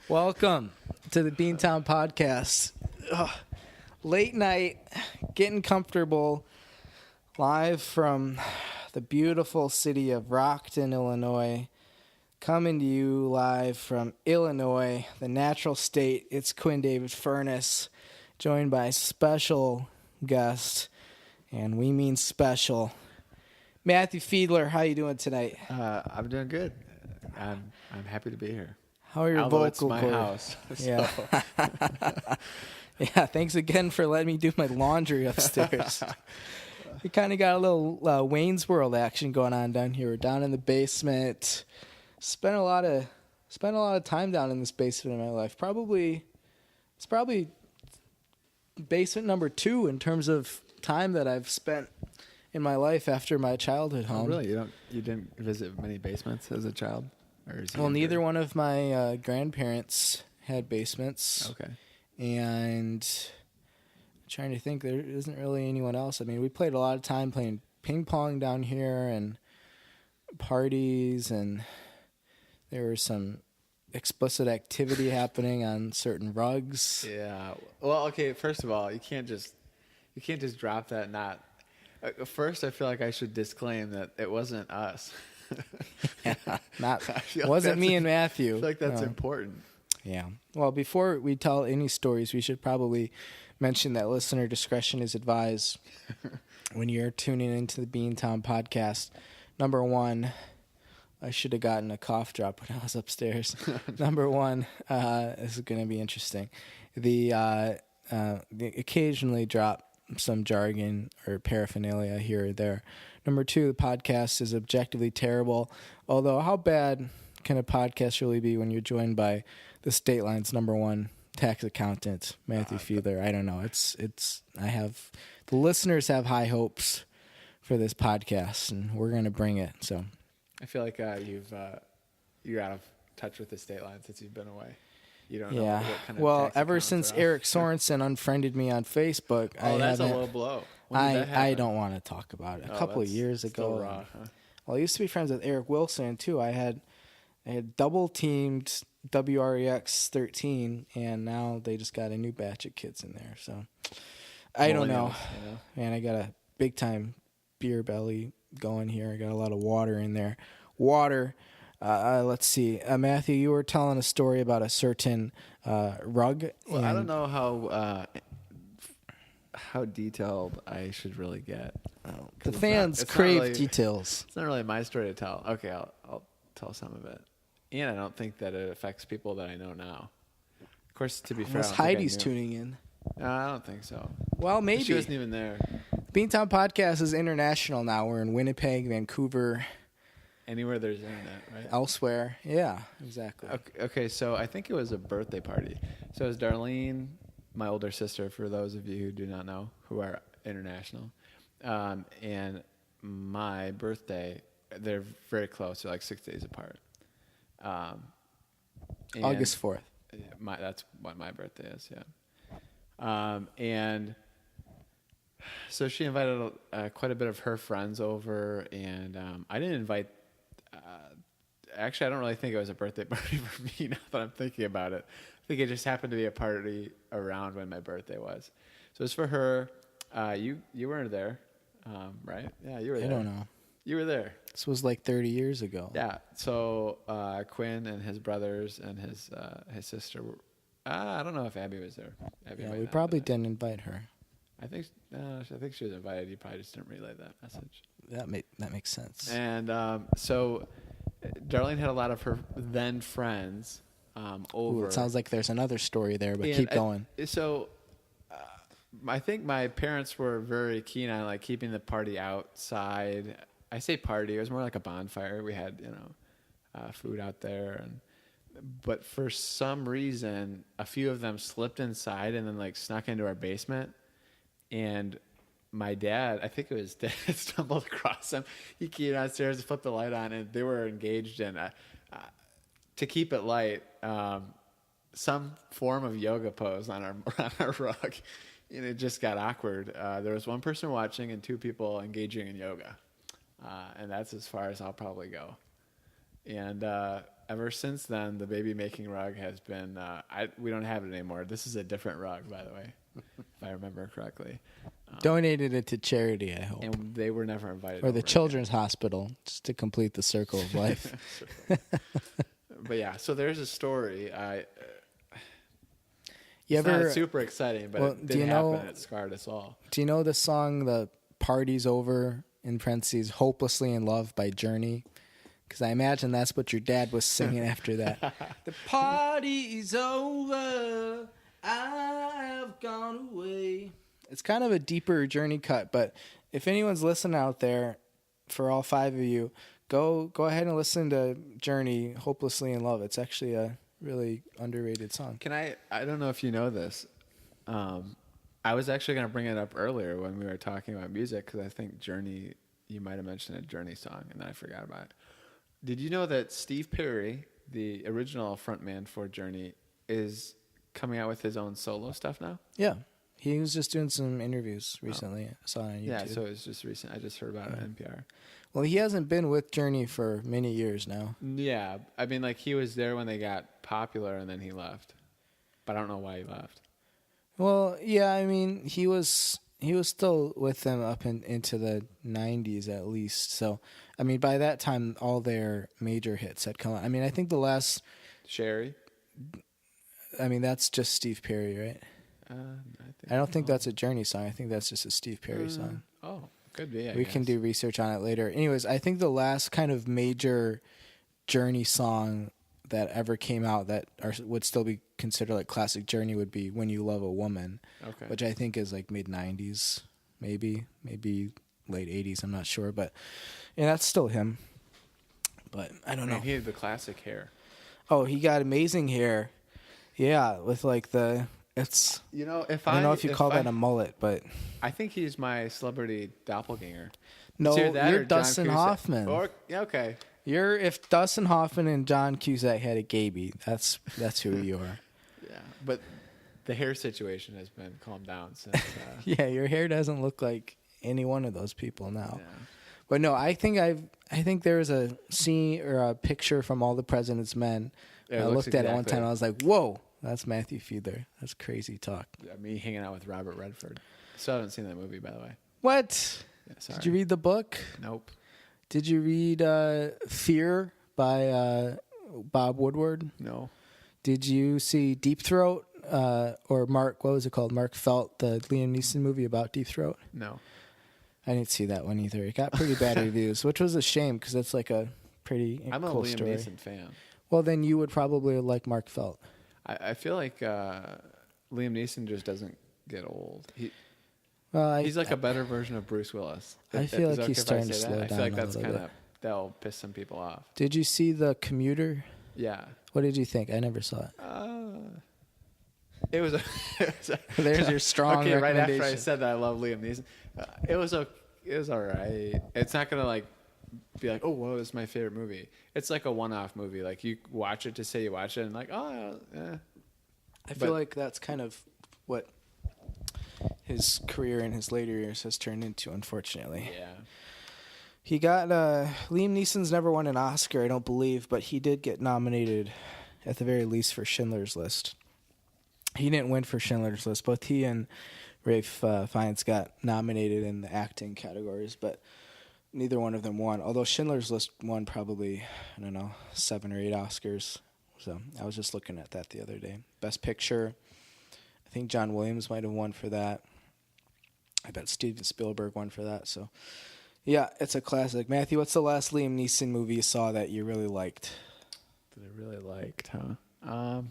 Welcome to the Beantown podcast. Late night, getting comfortable, live from the beautiful city of Rockford, Illinois. Coming to you live from Illinois, the natural state. It's Quinn David Furness, joined by special guest, and we mean special, Matthew Fiedler. How you doing tonight? I'm doing good. I'm happy to be here. How are your Although vocal it's my house. Yeah. Yeah, thanks again for letting me do my laundry upstairs. We kind of got a little Wayne's World action going on down here. We're down in the basement. Spent a lot of time down in this basement in my life. It's probably basement number 2 in terms of time that I've spent in my life after my childhood home. Oh, really? You didn't visit many basements as a child? Well, neither one of my grandparents had basements. Okay. And I'm trying to think, there isn't really anyone else. I mean, we played a lot of time playing ping pong down here and parties, and there was some explicit activity happening on certain rugs. Yeah. Well, okay. First of all, you can't just drop that. Not first. I feel like I should disclaim that it wasn't us. Wasn't me and Matthew. I feel like that's important. Yeah. Well, before we tell any stories, we should probably mention that listener discretion is advised when you're tuning into the Beantown podcast. Number 1, I should have gotten a cough drop when I was upstairs. Number 1, this is going to be interesting. They occasionally drop some jargon or paraphernalia here or there. Number 2, the podcast is objectively terrible. Although, how bad can a podcast really be when you're joined by the State Line's number 1 tax accountant, Matthew Fiedler? I don't know. The listeners have high hopes for this podcast, and we're going to bring it. So, I feel like you're out of touch with the State Line since you've been away. You don't know what kind of well, tax ever accounts since are on. Eric Sorensen unfriended me on Facebook, That's a low blow. When did that happen? I don't want to talk about it. A couple of years ago. Still raw, huh? Well, I used to be friends with Eric Wilson too. I had double teamed WREX 13, and now they just got a new batch of kids in there. So I don't know. Man, I got a big time beer belly going here. I got a lot of water in there. Let's see. Matthew, you were telling a story about a certain rug. Well, I don't know how detailed I should really get. The fans crave details. It's not really my story to tell. Okay, I'll tell some of it. And I don't think that it affects people that I know now. Of course, to be fair, Unless Heidi's tuning in. No, I don't think so. Well, maybe. She wasn't even there. Beantown Podcast is international now. We're in Winnipeg, Vancouver. Anywhere there's internet, right? Elsewhere. Yeah, exactly. Okay, so I think it was a birthday party. So it was Darlene, my older sister, for those of you who do not know, who are international, and my birthday. They're very close. They're like 6 days apart. August 4th. That's what my birthday is, yeah. And so she invited quite a bit of her friends over, and I didn't invite. Actually, I don't really think it was a birthday party for me now that I'm thinking about it. I think it just happened to be a party around when my birthday was. So it was for her. You weren't there, right? Yeah, you were there. I don't know. You were there. This was like 30 years ago. Yeah. So Quinn and his brothers and his sister were. I don't know if Abby was there. We probably didn't invite her. I think she was invited. You probably just didn't relay that message. That makes sense. And so Darlene had a lot of her then friends over. Ooh, it sounds like there's another story there, but keep going. I think my parents were very keen on like keeping the party outside. I say party; it was more like a bonfire. We had food out there, but for some reason, a few of them slipped inside and then like snuck into our basement. And my dad, I think it was Dad, stumbled across them. He came downstairs to flip the light on, and they were engaged in, to keep it light, some form of yoga pose on our rug. And it just got awkward. There was one person watching and 2 people engaging in yoga. And that's as far as I'll probably go. And ever since then, the baby making rug has been. We don't have it anymore. This is a different rug, by the way, if I remember correctly. Donated it to charity, I hope. And they were never invited. Or the over Children's Hospital, just to complete the circle of life. But yeah, so there's a story. You It's ever not super exciting, but it did happen. It scarred us all. Do you know the song "The Party's Over" in parentheses "Hopelessly in Love" by Journey? Because I imagine that's what your dad was singing after that. The party's over, I've gone away. It's kind of a deeper Journey cut, but if anyone's listening out there, for all 5 of you, go ahead and listen to Journey, "Hopelessly in Love." It's actually a really underrated song. I don't know if you know this. I was actually going to bring it up earlier when we were talking about music, because I think Journey, you might have mentioned a Journey song, and then I forgot about it. Did you know that Steve Perry, the original frontman for Journey, is coming out with his own solo stuff now? Yeah. He was just doing some interviews recently. I saw it on YouTube. Yeah, so it was just recent. I just heard about it on NPR. Well, he hasn't been with Journey for many years now. Yeah, I mean, like, he was there when they got popular, and then he left. But I don't know why he left. Well, yeah, I mean, he was still with them up into the 90s at least. So, I mean, by that time, all their major hits had come out. I mean, I think the last... Sherry? I mean, that's just Steve Perry, right? I don't think that's a Journey song. I think that's just a Steve Perry song. Oh, could be, We can do research on it later. Anyways, I think the last kind of major Journey song that ever came out that would still be considered like classic Journey would be "When You Love a Woman," which I think is like mid-90s, maybe late 80s. I'm not sure, but yeah, that's still him. But I don't know. He had the classic hair. Oh, he got amazing hair. Yeah, with like it's. You know, I don't know if you call that a mullet, but I think he's my celebrity doppelganger. No, you're Dustin Hoffman. Yeah, okay. If Dustin Hoffman and John Cusack had a gaby, that's who you are. Yeah, but the hair situation has been calmed down since. Yeah, your hair doesn't look like any one of those people now. Yeah. But no, I think there's a scene or a picture from All the President's Men. Yeah, I looked at it one time. I was like, "Whoa, that's Matthew Fiedler. That's crazy talk." Yeah, me hanging out with Robert Redford. Still haven't seen that movie, by the way. What? Yeah, sorry. Did you read the book? Nope. Did you read Fear by Bob Woodward? No. Did you see Deep Throat or Mark? What was it called? Mark Felt, the Liam Neeson movie about Deep Throat. No. I didn't see that one either. It got pretty bad reviews, which was a shame because it's like a pretty I'm cool a Liam story. Neeson fan. Well, then you would probably like Mark Felt. I feel like Liam Neeson just doesn't get old. He's like a better version of Bruce Willis. I feel like he's starting to slow down. I feel like that's kind of that'll piss some people off. Did you see The Commuter? Yeah. What did you think? I never saw it. It was a There's your strong okay, right recommendation. after I said that I love Liam Neeson. It was all right. It's not gonna like be like, oh, whoa, this is my favorite movie. It's like a one-off movie. Like you watch it to say you watch it, and like, oh, yeah. I feel like that's kind of what his career in his later years has turned into, unfortunately. Yeah. He got Liam Neeson's never won an Oscar, I don't believe, but he did get nominated at the very least for Schindler's List. He didn't win for Schindler's List. Both he and Ralph Fiennes got nominated in the acting categories, but neither one of them won. Although Schindler's List won probably, 7 or 8 Oscars. So I was just looking at that the other day. Best Picture, I think John Williams might have won for that. I bet Steven Spielberg won for that. So, yeah, it's a classic. Matthew, what's the last Liam Neeson movie you saw that you really liked? That I really liked, huh?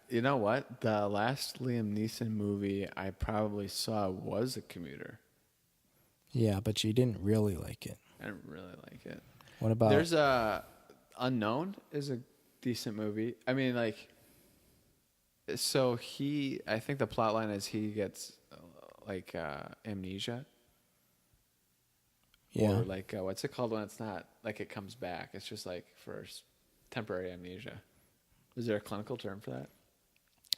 You know what? The last Liam Neeson movie I probably saw was A Commuter. Yeah, but you didn't really like it. I didn't really like it. What about... There's Unknown is a decent movie. I mean, like... So I think the plot line is he gets, amnesia. Yeah. Or, what's it called when it's not, it comes back? It's just, for temporary amnesia. Is there a clinical term for that?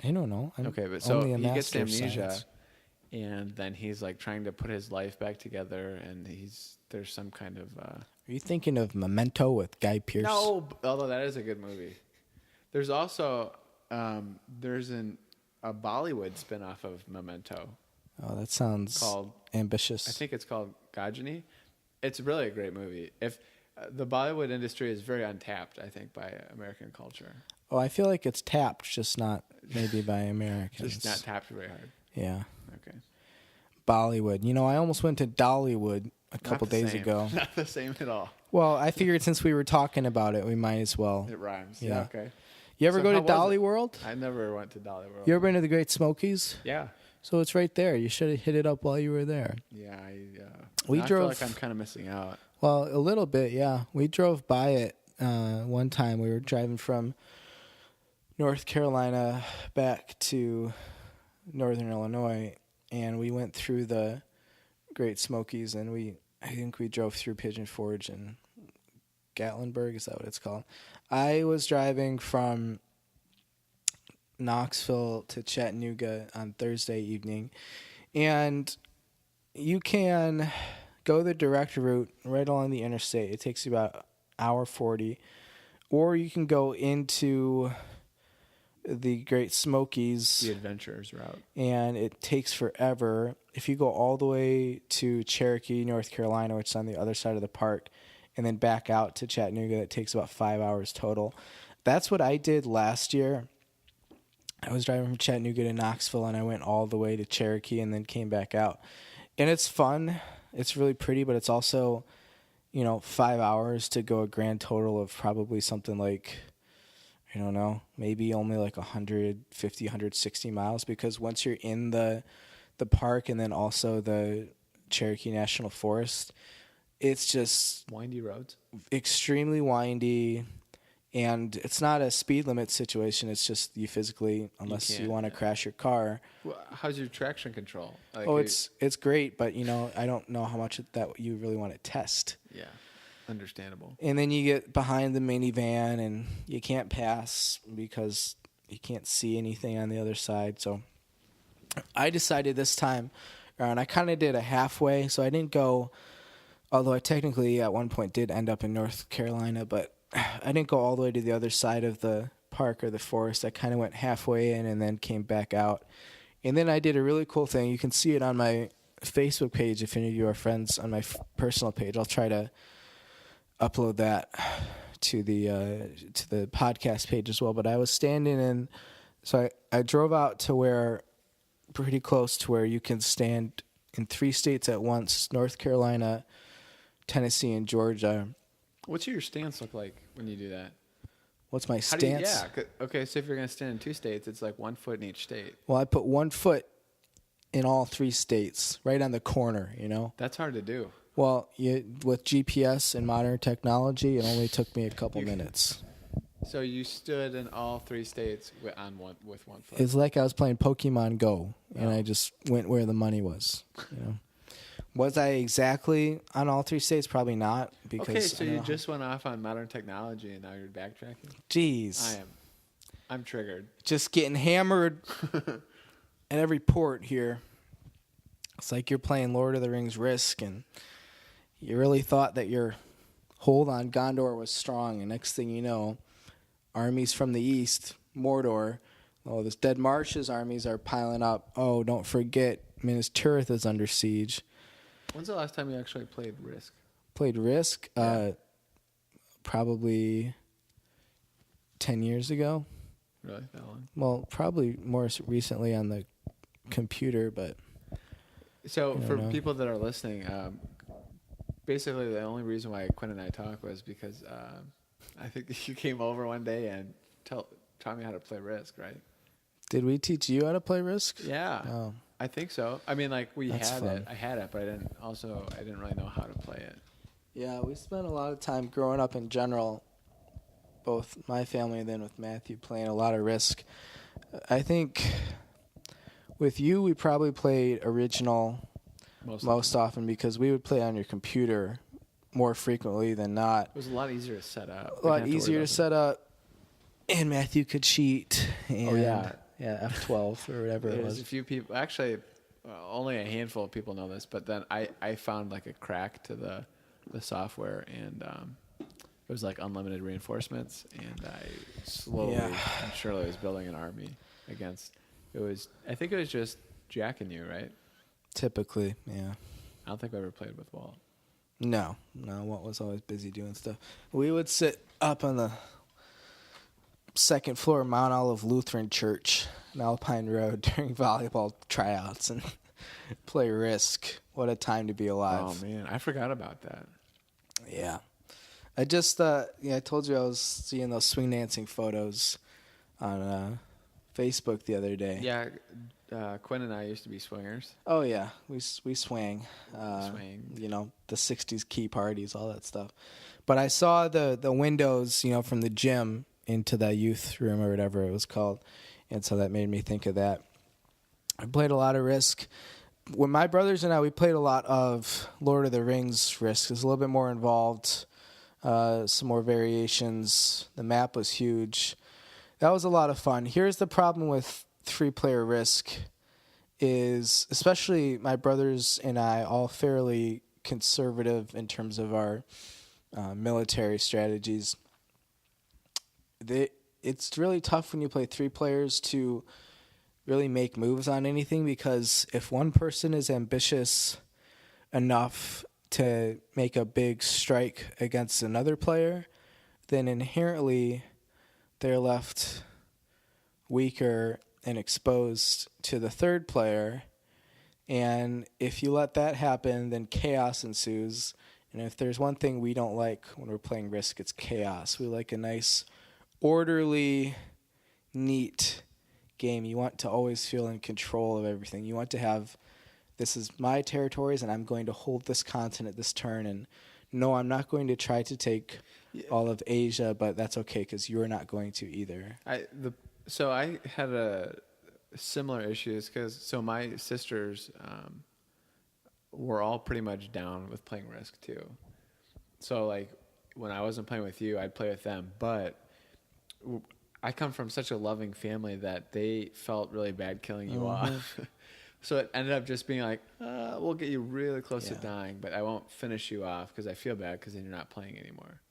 I don't know. Okay, but so he gets amnesia, and then he's, trying to put his life back together, and there's some kind of... Are you thinking of Memento with Guy Pearce? No, although that is a good movie. There's also there's a Bollywood spinoff of Memento. Oh, that sounds called ambitious. I think it's called Gajini. It's really a great movie. If the Bollywood industry is very untapped, I think, by American culture. Oh, I feel like it's tapped, just not maybe by Americans. Just not tapped very hard. Yeah. Okay. Bollywood. You know, I almost went to Dollywood a couple days ago. Not the same at all. Well, I figured since we were talking about it, we might as well. It rhymes. Yeah. Okay. You ever So go to how was Dolly it? World? I never went to Dolly World. You ever been to the Great Smokies? Yeah. So it's right there. You should have hit it up while you were there. Yeah. We I drove. feel like I'm kind of missing out. Well, a little bit, yeah. We drove by it one time. We were driving from North Carolina back to Northern Illinois, and we went through the Great Smokies, and I think we drove through Pigeon Forge and Gatlinburg. Is that what it's called? I was driving from Knoxville to Chattanooga on Thursday evening, and you can go the direct route right along the interstate. It takes you about an hour 40, or you can go into the Great Smokies, The Adventurers route. and it takes forever. If you go all the way to Cherokee, North Carolina, which is on the other side of the park, and then back out to Chattanooga, that takes about 5 hours total. That's what I did last year. I was driving from Chattanooga to Knoxville, and I went all the way to Cherokee and then came back out. And it's fun. It's really pretty, but it's also, 5 hours to go a grand total of probably something like, I don't know, maybe only like 150, 160 miles, because once you're in the park and then also the Cherokee National Forest, it's just Windy roads. extremely windy, and it's not a speed limit situation. It's just you physically, unless you want to crash your car. Well, how's your traction control? Like It's great, but I don't know how much that you really want to test. Yeah, understandable. And then you get behind the minivan, and you can't pass because you can't see anything on the other side. So I decided this time around, I kind of did a halfway, so I didn't go, although I technically at one point did end up in North Carolina, but I didn't go all the way to the other side of the park or the forest. I kind of went halfway in and then came back out. And then I did a really cool thing. You can see it on my Facebook page if any of you are friends on my personal page. I'll try to upload that to the podcast page as well. But I was standing in, so I drove out to where, pretty close to where you can stand in 3 states at once: North Carolina, Tennessee, and Georgia. What's your stance look like when you do that? What's my stance? Okay, so if you're going to stand in 2 states, it's like 1 foot in each state. Well, I put 1 foot in all 3 states, right on the corner, That's hard to do. Well, with GPS and modern technology, it only took me a couple minutes. So you stood in all 3 states with 1 foot. It's like I was playing Pokemon Go, and I just went where the money was. Was I exactly on all 3 states? Probably not. Because Okay, so you just went off on modern technology, and now you're backtracking? Jeez. I'm triggered. Just getting hammered at every port here. It's like you're playing Lord of the Rings Risk, and you really thought that your hold on Gondor was strong, and next thing you know, armies from the east, Mordor, this Dead Marsh's armies are piling up. Oh, don't forget, Minas Tirith is under siege. When's the last time you actually played Risk? Played Risk? Yeah. Probably 10 years ago. Really? That long? Well, probably more recently on the computer, but... So for people that are listening, basically the only reason why Quinn and I talk was because I think you came over one day and taught me how to play Risk, right? Did we teach you how to play Risk? Yeah. Oh. I think so. I mean, like That's had fun. it. I had it, but I didn't really know how to play it. Yeah, we spent a lot of time growing up in general, both my family and then with Matthew, playing a lot of Risk. I think with you, we probably played original most often because we would play on your computer more frequently than not. It was a lot easier to set up. A lot easier to set up, and Matthew could cheat. And yeah, F12 or whatever it There's was. a few people, actually, only a handful of people know this, but then I found like a crack to the the software, and it was like unlimited reinforcements, and I slowly and surely was building an army against. I think it was just Jack and you, right? Typically, yeah. I don't think I ever played with Walt. No, Walt was always busy doing stuff. We would sit up on the second floor of Mount Olive Lutheran Church in Alpine Road during volleyball tryouts and play Risk. What a time to be alive. Oh, man. I forgot about that. Yeah. I just, I told you I was seeing those swing dancing photos on Facebook the other day. Yeah, Quinn and I used to be swingers. Oh, yeah. We swang. Swang. The 60s key parties, all that stuff. But I saw the windows, from the gym into that youth room or whatever it was called. And so that made me think of that. I played a lot of Risk. When my brothers and I, we played a lot of Lord of the Rings Risk. It was a little bit more involved, some more variations. The map was huge. That was a lot of fun. Here's the problem with 3-player Risk is, especially my brothers and I, all fairly conservative in terms of our military strategies. It's really tough when you play 3 players to really make moves on anything, because if one person is ambitious enough to make a big strike against another player, then inherently they're left weaker and exposed to the third player. And if you let that happen, then chaos ensues. And if there's one thing we don't like when we're playing Risk, it's chaos. We like a nice, orderly, neat game. You want to always feel in control of everything. You want to have, this is my territories, and I'm going to hold this continent this turn. And no, I'm not going to try to take all of Asia, but that's okay because you're not going to either. So I had a similar issues because my sisters were all pretty much down with playing Risk too. So like when I wasn't playing with you, I'd play with them, but I come from such a loving family that they felt really bad killing you off. So it ended up just being like, we'll get you really close to dying, but I won't finish you off because I feel bad because then you're not playing anymore.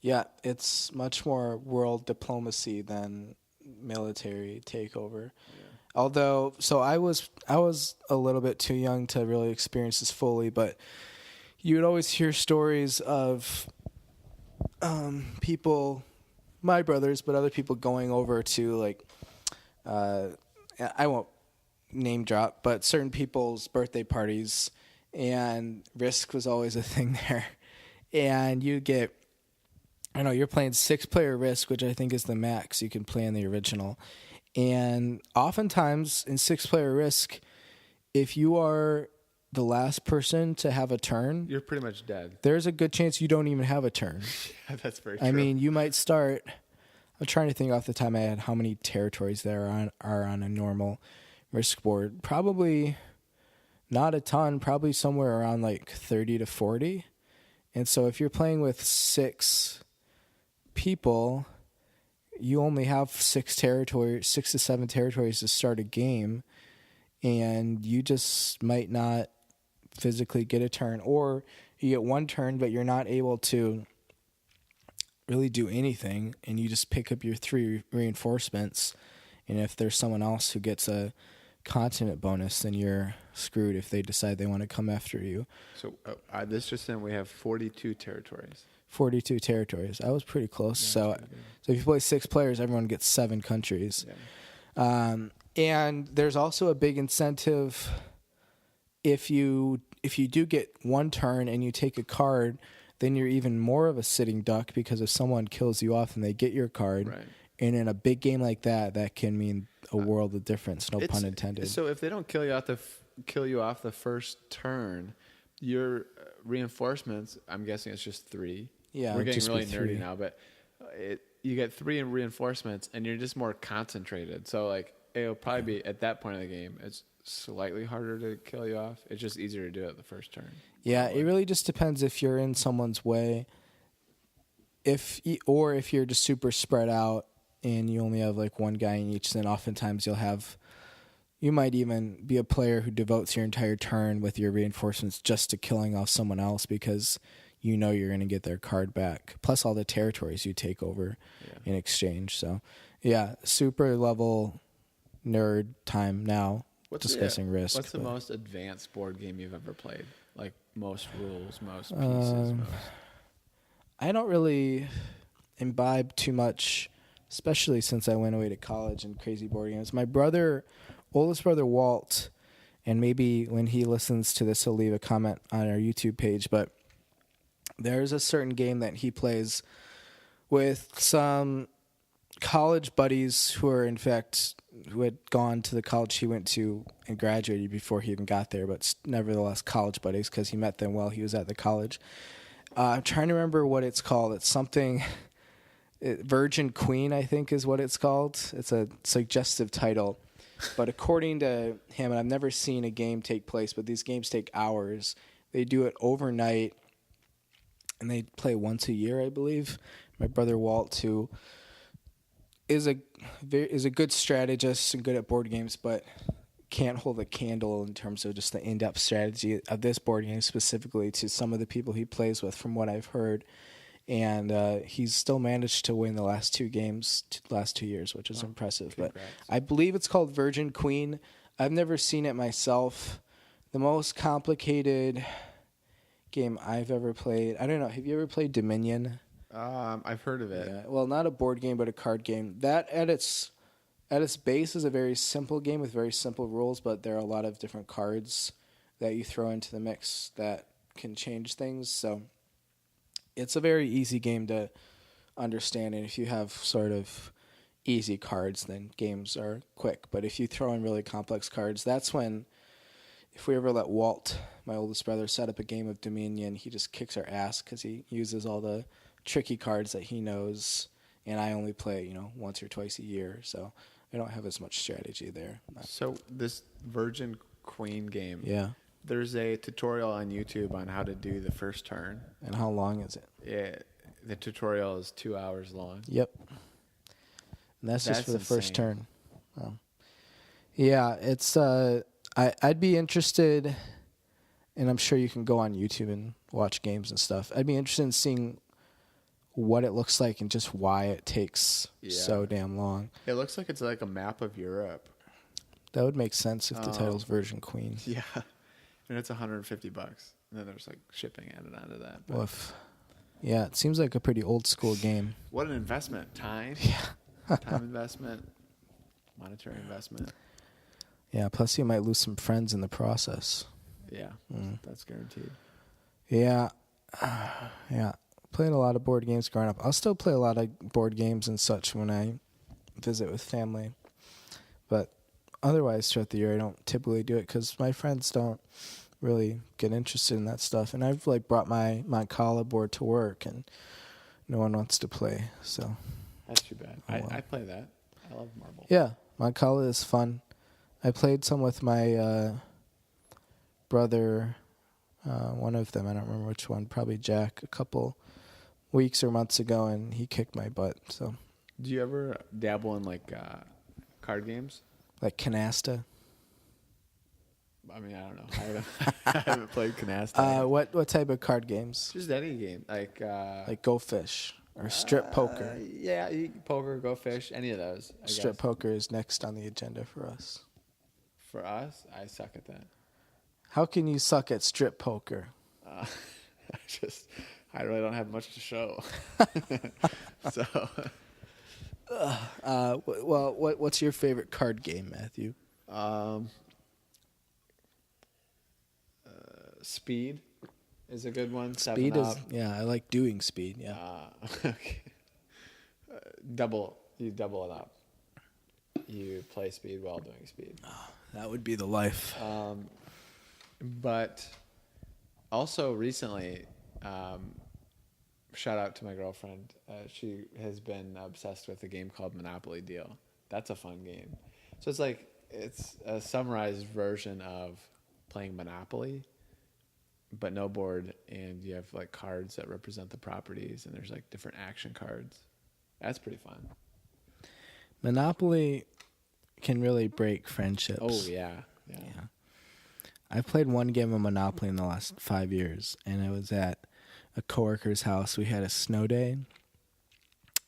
Yeah, it's much more world diplomacy than military takeover. Yeah. Although, so I was a little bit too young to really experience this fully, but you would always hear stories of people, my brothers, but other people going over to like, I won't name drop, but certain people's birthday parties, and Risk was always a thing there. And you get, you're playing 6-player Risk, which I think is the max you can play in the original. And oftentimes in 6-player Risk, if you are the last person to have a turn, you're pretty much dead. There's a good chance you don't even have a turn. Yeah, that's very true. I mean, you might start, I'm trying to think off the top of my head how many territories there are on a normal Risk board. Probably not a ton, probably somewhere around like 30 to 40. And so if you're playing with 6 people, you only have 6 to 7 territories to start a game, and you just might not physically get a turn, or you get one turn but you're not able to really do anything, and you just pick up your 3 reinforcements, and if there's someone else who gets a continent bonus, then you're screwed if they decide they want to come after you. So this just in, we have 42 territories. 42 territories. I was pretty close. So if you play 6 players, everyone gets 7 countries. Yeah. And there's also a big incentive if you do get one turn and you take a card, then you're even more of a sitting duck, because if someone kills you off and they get your card, right. And in a big game like that, that can mean a world of difference. No pun intended. So if they don't kill you off the first turn, your reinforcements, I'm guessing it's just 3. Yeah, we're getting really nerdy now, but you get 3 in reinforcements, and you're just more concentrated. So like it'll probably be at that point of the game, it's slightly harder to kill you off. It's just easier to do it the first turn. Yeah, it really just depends if you're in someone's way, if you're just super spread out and you only have like one guy in each. Then oftentimes you might even be a player who devotes your entire turn with your reinforcements just to killing off someone else, because you know you're going to get their card back, plus all the territories you take over in exchange. So, yeah, super level nerd time now discussing Risk. What's the most advanced board game you've ever played? Like most rules, most pieces, most... I don't really imbibe too much, especially since I went away to college and crazy board games. My oldest brother Walt, and maybe when he listens to this, he'll leave a comment on our YouTube page, but there's a certain game that he plays with some college buddies who had gone to the college he went to and graduated before he even got there, but nevertheless college buddies because he met them while he was at the college. I'm trying to remember what it's called. It's something... Virgin Queen, I think, is what it's called. It's a suggestive title. But according to him, and I've never seen a game take place, but these games take hours. They do it overnight, and they play once a year, I believe. My brother Walt, who is a good strategist and good at board games, but can't hold a candle in terms of just the in-depth strategy of this board game specifically to some of the people he plays with, from what I've heard. And he's still managed to win the last 2 games, last 2 years, which is impressive. Congrats. But I believe it's called Virgin Queen. I've never seen it myself. The most complicated game I've ever played, I don't know, have you ever played Dominion? I've heard of it. Yeah. Well, not a board game, but a card game. That at its base is a very simple game with very simple rules, but there are a lot of different cards that you throw into the mix that can change things. So it's a very easy game to understand, and if you have sort of easy cards, then games are quick. But if you throw in really complex cards, that's when, if we ever let Walt, my oldest brother, set up a game of Dominion, he just kicks our ass because he uses all the tricky cards that he knows, and I only play, once or twice a year, so I don't have as much strategy there. So this Virgin Queen game, yeah. There's a tutorial on YouTube on how to do the first turn. And how long is it? Yeah, the tutorial is 2 hours long. Yep. And that's just for the first turn. Yeah, it's I'd be interested, and I'm sure you can go on YouTube and watch games and stuff. I'd be interested in seeing what it looks like and just why it takes so damn long. It looks like it's like a map of Europe. That would make sense if the title's Virgin Queen. Yeah. And it's $150. And then there's like shipping added onto that. Woof. Yeah, it seems like a pretty old school game. What an investment. Time. Yeah. Time investment. Monetary investment. Yeah, plus you might lose some friends in the process. Yeah, that's guaranteed. Yeah. Yeah. Played a lot of board games growing up. I'll still play a lot of board games and such when I visit with family. But otherwise, throughout the year, I don't typically do it because my friends don't really get interested in that stuff. And I've brought my Kala board to work, and no one wants to play. So that's too bad. I play that. I love marble. Yeah, my Kala is fun. I played some with my brother, one of them. I don't remember which one. Probably Jack. A couple weeks or months ago, and he kicked my butt. So, do you ever dabble in card games? Like Canasta? I mean, I don't know. I haven't played Canasta. What type of card games? Just any game, like Go Fish or Strip Poker. Yeah, poker, Go Fish, any of those. Strip Poker is next on the agenda for us. For us, I suck at that. How can you suck at Strip Poker? I really don't have much to show. So. Well, what's your favorite card game, Matthew? Speed is a good one. Speed is, I like doing Speed. Yeah. Okay. You double it up. You play Speed while doing Speed. Oh, that would be the life. But also recently, shout out to my girlfriend. She has been obsessed with a game called Monopoly Deal. That's a fun game. So it's a summarized version of playing Monopoly, but no board, and you have cards that represent the properties, and there's different action cards. That's pretty fun. Monopoly can really break friendships. Oh yeah. I've played one game of Monopoly in the last 5 years, and it was at a coworker's house. We had a snow day,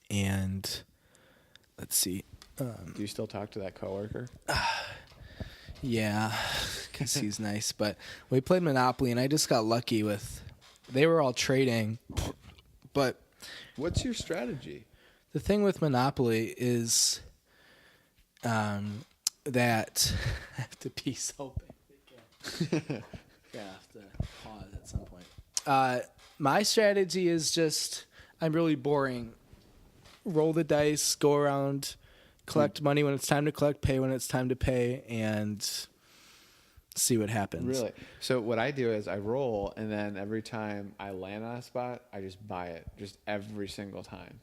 and let's see. Do you still talk to that coworker? Yeah, because he's nice. But we played Monopoly, and I just got lucky with. They were all trading, but What's your strategy? the thing with Monopoly is, that I have to pee so bad. Yeah, I have to pause at some point. My strategy is just I'm really boring. Roll the dice, go around, collect money when it's time to collect, pay when it's time to pay, and see what happens. Really? So what I do is I roll, and then every time I land on a spot, I just buy it, just every single time.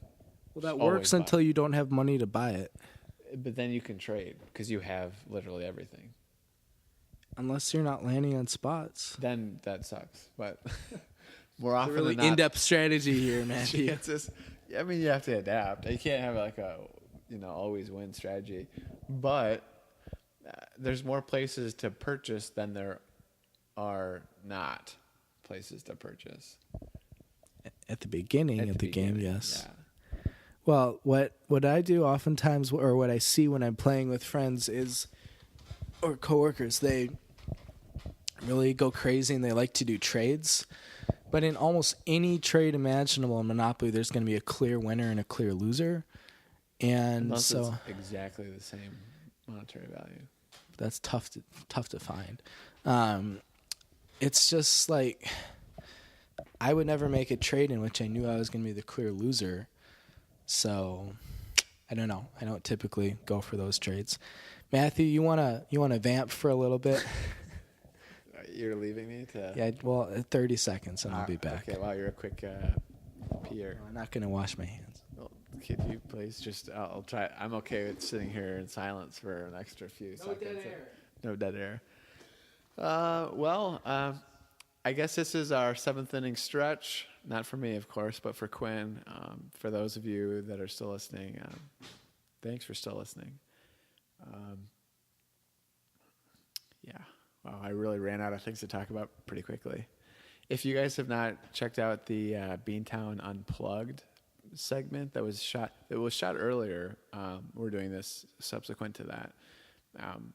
Well, that Just works always buy until you don't have money to buy it. But then you can trade because you have literally everything. Unless you're not landing on spots. Then that sucks. But more It's a often really than not, in-depth strategy here, Matthew. it's just, I mean, you have to adapt. You can't have like a, always win strategy. But there's more places to purchase than there are not places to purchase. At the beginning At of the game, beginning, yes. Yeah. Well, what I do oftentimes, or what I see when I'm playing with friends is, or coworkers, they really go crazy and they like to do trades. But in almost any trade imaginable in Monopoly, there's going to be a clear winner and a clear loser. And Unless so it's exactly the same monetary value. that's tough to find. It's just like I would never make a trade in which I knew I was going to be the clear loser. So I don't know. I don't typically go for those trades. Matthew, you wanna vamp for a little bit? You're leaving me to. Yeah. Well, 30 seconds and I'll be back. Okay. Wow, you're a quick peer. I'm not gonna wash my hands. Well, could you please just? I'll try. I'm okay with sitting here in silence for an extra few seconds. dead air. No dead air. I guess this is our 7th inning stretch. Not for me, of course, but for Quinn. For those of you that are still listening, thanks for still listening. Yeah. Wow, I really ran out of things to talk about pretty quickly. If you guys have not checked out the Beantown Unplugged segment that was shot earlier, we're doing this subsequent to that.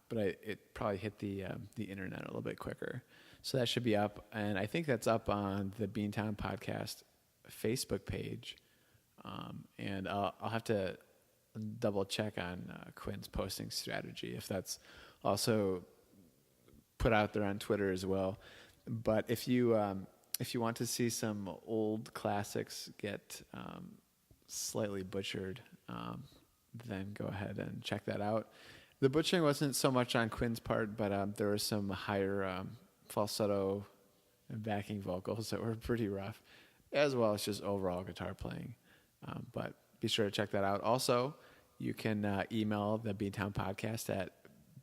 But it probably hit the internet a little bit quicker. So that should be up, and I think that's up on the Beantown Podcast Facebook page. And I'll have to double check on Quinn's posting strategy if that's also put out there on Twitter as well. But if you want to see some old classics get slightly butchered, then go ahead and check that out. The butchering wasn't so much on Quinn's part, but there was some higher falsetto and backing vocals that were pretty rough, as well as just overall guitar playing. But be sure to check that out. Also, you can email the Beantown Podcast at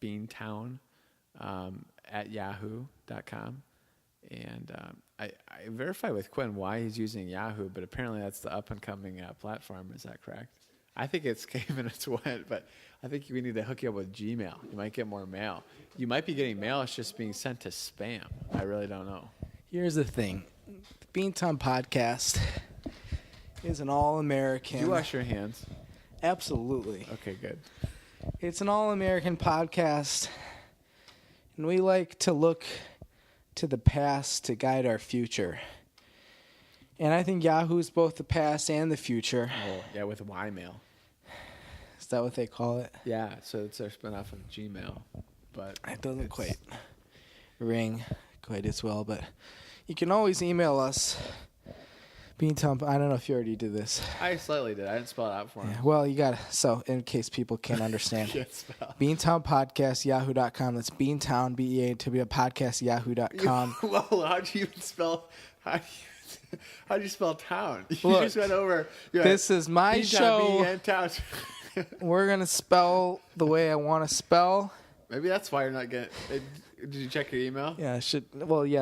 beantown@yahoo.com. And I verified with Quinn why he's using Yahoo, but apparently that's the up-and-coming platform. Is that correct? I think it's came and it's went, but I think we need to hook you up with Gmail. You might get more mail. You might be getting mail. It's just being sent to spam. I really don't know. Here's the thing. The Beantown Podcast is an all-American. Do you wash your hands? Absolutely. Okay, good. It's an all-American podcast, and we like to look to the past to guide our future. And I think Yahoo is both the past and the future. Oh, yeah, with Ymail. Is that what they call it? Yeah, so it's their spinoff of Gmail. But it doesn't quite ring quite as well, but you can always email us. Beantown, I don't know if you already did this. I slightly did. I didn't spell it out for him. Yeah, well, you got to, so in case people can't understand. Beantown Podcast, yahoo.com. That's Beantown, B-E-A-N-T-W, podcast, yahoo.com. Well, how do you spell, how do you spell town? You Look, just went over. This is my show. Town. We're going to spell the way I want to spell. Maybe that's why you're not getting. Did you check your email? Yeah,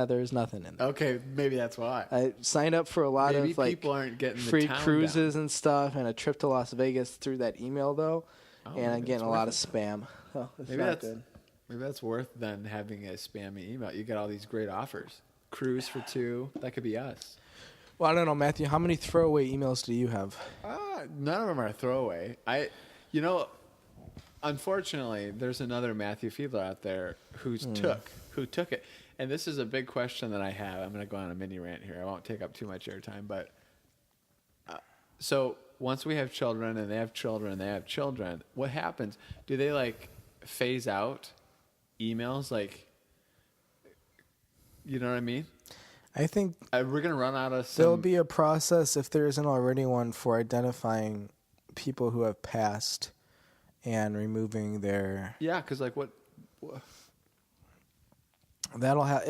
there's nothing in there. Okay, maybe that's why. I signed up for a lot maybe of like people aren't getting free the town cruises down. and stuff, and a trip to Las Vegas through that email though, and I'm getting a lot of spam. So it's Maybe not that's good. maybe that's worth then having a spammy email. You get all these great offers. Cruise for 2. That could be us. Well, I don't know, Matthew. How many throwaway emails do you have? None of them are throwaway. Unfortunately, there's another Matthew Fiedler out there who took it. And this is a big question that I have. I'm going to go on a mini rant here. I won't take up too much airtime, but so once we have children and they have children and they have children, what happens? Do they like phase out emails? Like, you know what I mean? I think we're going to run out of some... There'll be a process, if there isn't already one, for identifying people who have passed and removing their... Yeah, because like what... That'll have...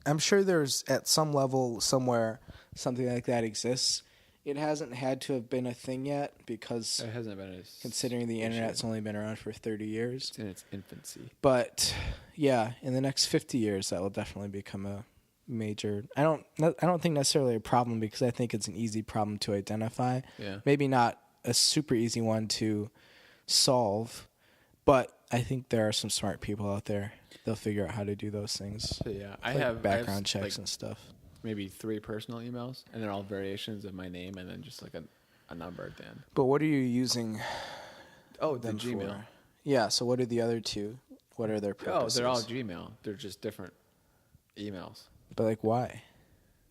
I'm sure there's at some level somewhere something like that exists. It hasn't had to have been a thing yet because... It hasn't been considering the internet's only been around for 30 years. It's in its infancy. But, yeah, in the next 50 years, that will definitely become a major... I don't think necessarily a problem because I think it's an easy problem to identify. Yeah. Maybe not a super easy one to solve, but I think there are some smart people out there. They'll figure out how to do those things. So, yeah, I have background checks and stuff. Maybe 3 personal emails, and they're all variations of my name, and then just like a number at the end. But what are you using? Oh, the Gmail. For? Yeah. So what are the other two? What are their purposes? Oh, they're all Gmail. They're just different emails. But like, why?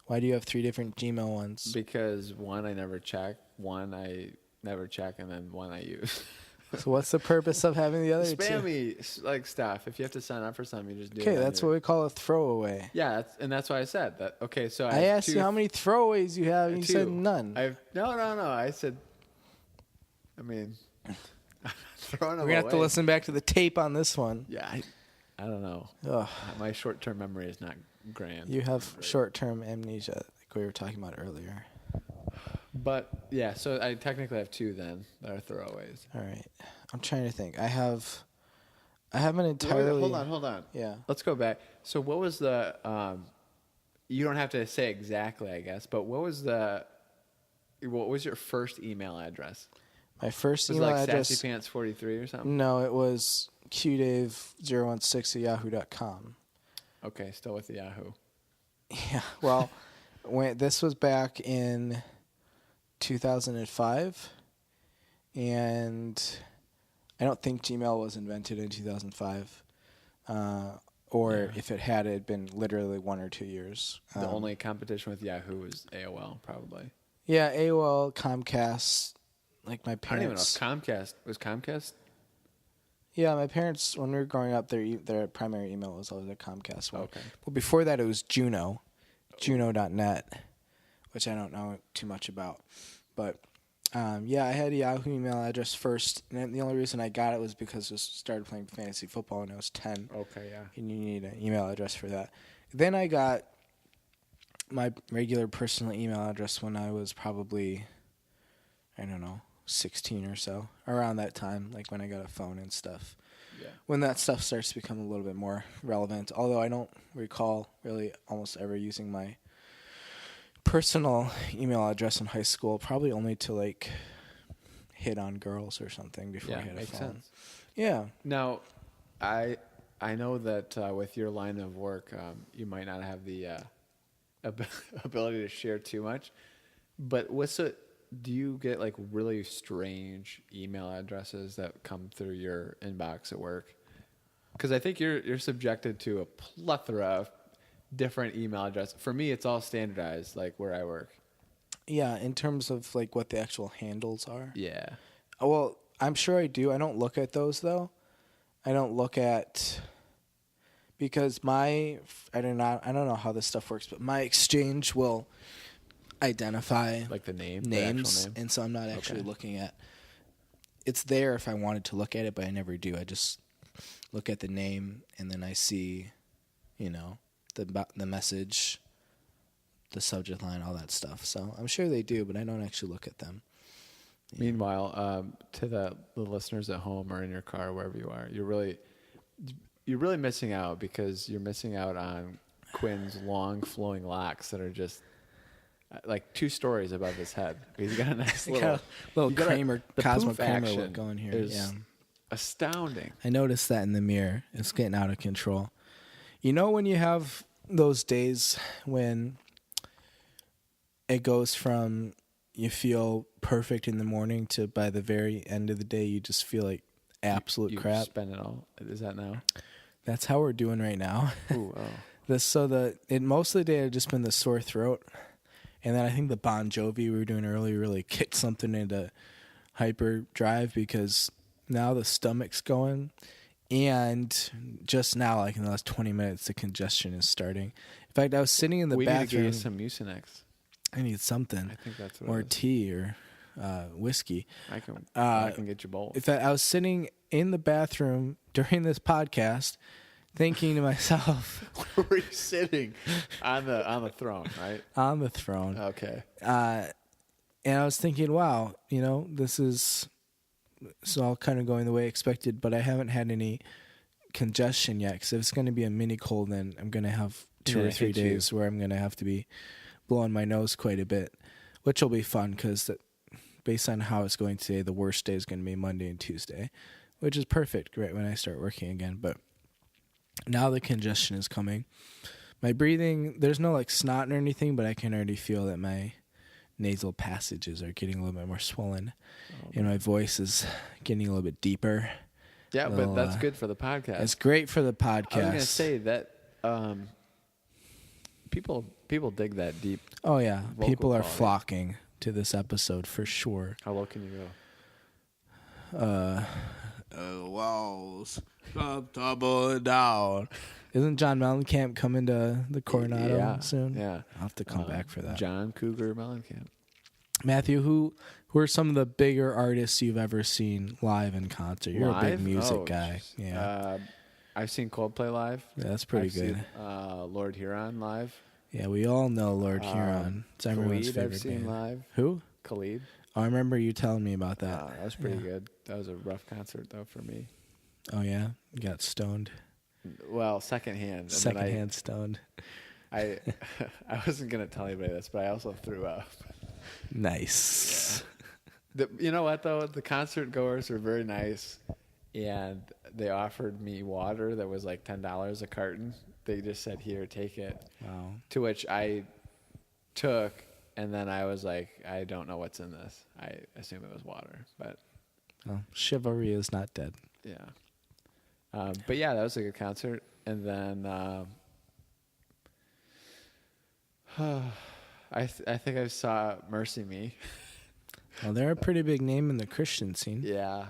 Why do you have 3 different Gmail ones? Because one I never check, one I never check, and then one I use. So what's the purpose of having the other Spammy, like stuff. If you have to sign up for something, you just do it. Okay, that's what we call a throwaway. Yeah, that's why I said that. Okay, so I asked you how many throwaways you have, and you said none. No. I said, I mean, throwing them We're going to have to away. listen back to the tape on this one. Yeah, I don't know. Ugh. My short-term memory is not grand. You have short-term amnesia, like we were talking about earlier. But, yeah, so I technically have 2 then that are throwaways. All right. I'm trying to think. I haven't entirely... Hold on. Yeah. Let's go back. So what was the... you don't have to say exactly, I guess, but what was your first email address? My first was email it like address... SassyPants43 or something? No, it was qdave016@yahoo.com. Okay, still with the Yahoo. Yeah, well, this was back in 2005, and I don't think Gmail was invented in 2005, if it had been literally 1 or 2 years. The only competition with Yahoo was AOL, probably. Yeah, AOL, Comcast, like my parents. I don't even know if Comcast. Yeah, my parents, when we were growing up, their primary email was always a Comcast one. Okay. Well, before that, it was Juno, Juno.net, which I don't know too much about. But, yeah, I had a Yahoo email address first, and the only reason I got it was because I started playing fantasy football when I was 10. Okay, yeah. And you need an email address for that. Then I got my regular personal email address when I was probably, 16 or so, around that time, like when I got a phone and stuff. Yeah. When that stuff starts to become a little bit more relevant, although I don't recall really almost ever using my personal email address in high school, probably only to like hit on girls or something before I had a makes phone. sense. Yeah. Now, I know that with your line of work, you might not have the ability to share too much, but do you get like really strange email addresses that come through your inbox at work? Because I think you're subjected to a plethora of different email addresses. For me, it's all standardized, like where I work. Yeah, in terms of like what the actual handles are. Yeah. Well, I'm sure I do. I don't look at those though. I don't look at because I don't know how this stuff works, but my Exchange will identify like the names, the actual name. And so I'm not actually looking at. It's there if I wanted to look at it, but I never do. I just look at the name and then I see, the message, the subject line, all that stuff. So I'm sure they do, but I don't actually look at them. Yeah. Meanwhile, to the listeners at home or in your car, wherever you are, you're really missing out because you're missing out on Quinn's long flowing locks that are just like 2 stories above his head. He's got a nice little Kramer, the Cosmo poof Kramer action look going here. Is astounding. I noticed that in the mirror. It's getting out of control. When you have those days when it goes from you feel perfect in the morning to by the very end of the day, you just feel like absolute you crap. Spend it all. Is that now? That's how we're doing right now. Ooh, oh. Most of the day I've just been the sore throat. And then I think the Bon Jovi we were doing earlier really kicked something into hyperdrive because now the stomach's going. And just now, like in the last 20 minutes, the congestion is starting. In fact, I was sitting in the bathroom. We need to get some Mucinex. I need something. I think that's what or it is. tea or whiskey. I can get you both. In fact, I was sitting in the bathroom during this podcast thinking to myself. Where were you sitting? On the throne, right? On the throne. Okay. And I was thinking, wow, this is all kind of going the way expected, but I haven't had any congestion yet because if it's going to be a mini cold, then I'm going to have 2 or 3 days where I'm going to have to be blowing my nose quite a bit, which will be fun because based on how it's going today, the worst day is going to be Monday and Tuesday, which is perfect right when I start working again. But now the congestion is coming. My breathing, there's no like snot or anything, but I can already feel that my nasal passages are getting a little bit more swollen, and my voice is getting a little bit deeper. Yeah, but that's good for the podcast. It's great for the podcast. I was gonna say that people dig that deep. Oh yeah, people are quality. flocking to this episode for sure. How low can you go? Walls up, double down. Isn't John Mellencamp coming to the Coronado soon? Yeah, I'll have to come back for that. John Cougar Mellencamp. Matthew, who are some of the bigger artists you've ever seen live in concert? You're a big music guy. Yeah. I've seen Coldplay live. Yeah, that's pretty good. Seen, Lord Huron live. Yeah, we all know Lord Huron. It's everyone's Khalid favorite I've seen band. live. Who? Khalid. Oh, I remember you telling me about that. That was pretty good. That was a rough concert, though, for me. Oh, yeah? You got stoned? Well, secondhand. Secondhand stoned. I wasn't going to tell anybody this, but I also threw up. Nice. Yeah. You know what, though? The concert goers were very nice, and they offered me water that was like $10 a carton. They just said, here, take it. Wow. To which I took, and then I was like, I don't know what's in this. I assume it was water, but... Well, chivalry is not dead. Yeah. But yeah, that was a good concert. And then I think I saw Mercy Me. Well, they're a pretty big name in the Christian scene. Yeah.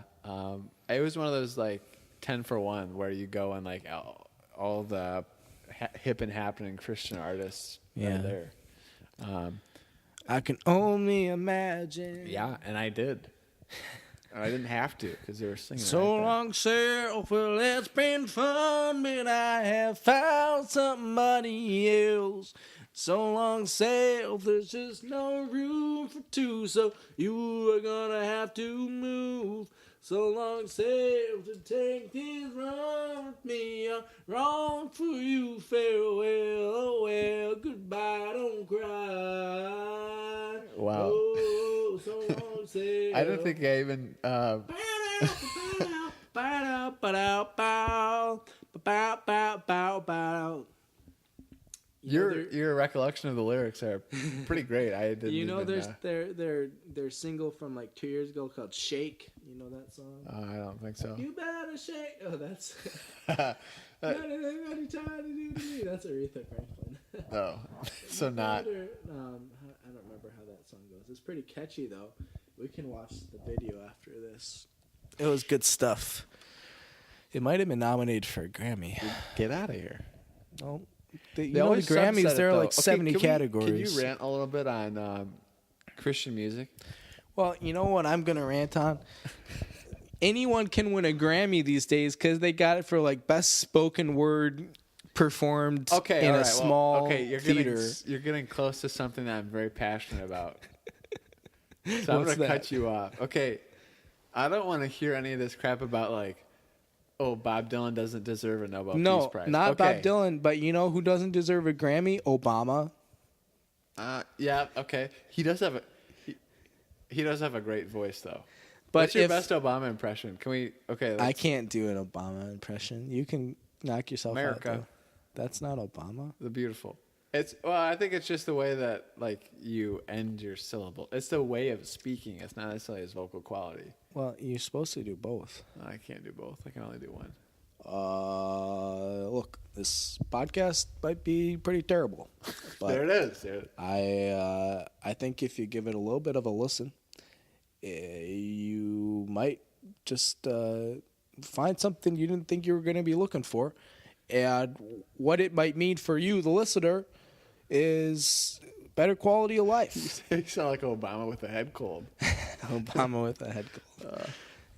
It was one of those like 10 for 1 where you go and like all the hip and happening Christian artists are there. I can only imagine. Yeah, and I did. I didn't have to because they were singing. So right long, self, well, it's been fun, but I have found somebody else. So long, self, there's just no room for two, so you are gonna have to move. So long, self, to take this run with me. I'm wrong for you, farewell, oh well, goodbye, don't cry. Wow. Oh, so long, self. I don't think I even. Your recollection of the lyrics are pretty great. I didn't. You know, even, there's their single from like 2 years ago called "Shake." You know that song? I don't think so. You better shake. Oh, that's. What are you trying to do to me? That's Aretha Franklin. Oh, so not. I don't remember how that song goes. It's pretty catchy though. We can watch the video after this. It was good stuff. It might have been nominated for a Grammy. Get out of here. Well, the Grammys, there are like 70 categories. Can you rant a little bit on Christian music? Well, you know what I'm going to rant on? Anyone can win a Grammy these days because they got it for like best spoken word performed in a small theater. You're getting close to something that I'm very passionate about. So I'm going to cut you off. Okay, I don't want to hear any of this crap about like, oh, Bob Dylan doesn't deserve a Nobel Peace Prize. No, not Bob Dylan, but you know who doesn't deserve a Grammy? Obama. Yeah, okay. He does have a great voice though. But what's your best Obama impression? Can we? Okay, I can't do an Obama impression. You can knock yourself out. America. That's not Obama. The Beautiful. I think it's just the way that like you end your syllable. It's the way of speaking. It's not necessarily his vocal quality. Well, you're supposed to do both. No, I can't do both. I can only do one. Look, this podcast might be pretty terrible. But There it is. Dude. I think if you give it a little bit of a listen, you might just find something you didn't think you were going to be looking for. And what it might mean for you, the listener, is better quality of life. You sound like Obama with a head cold. Obama with a head cold.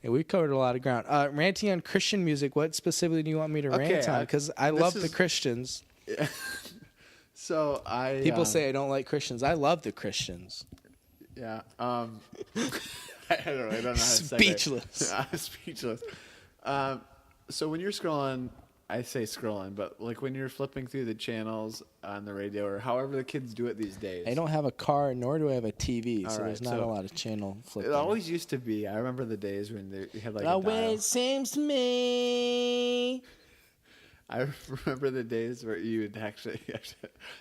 Yeah, we covered a lot of ground. Ranting on Christian music, what specifically do you want me to rant on? Because I love the Christians. Yeah. So People say I don't like Christians. I love the Christians. Yeah. I don't know how to say that. Speechless. So when you're scrolling, I say scrolling, but like when you're flipping through the channels on the radio or however the kids do it these days. I don't have a car, nor do I have a TV, All so right, there's not a lot of channel flipping. It always used to be. I remember the days when they had like the way it seems to me. I remember the days where you would actually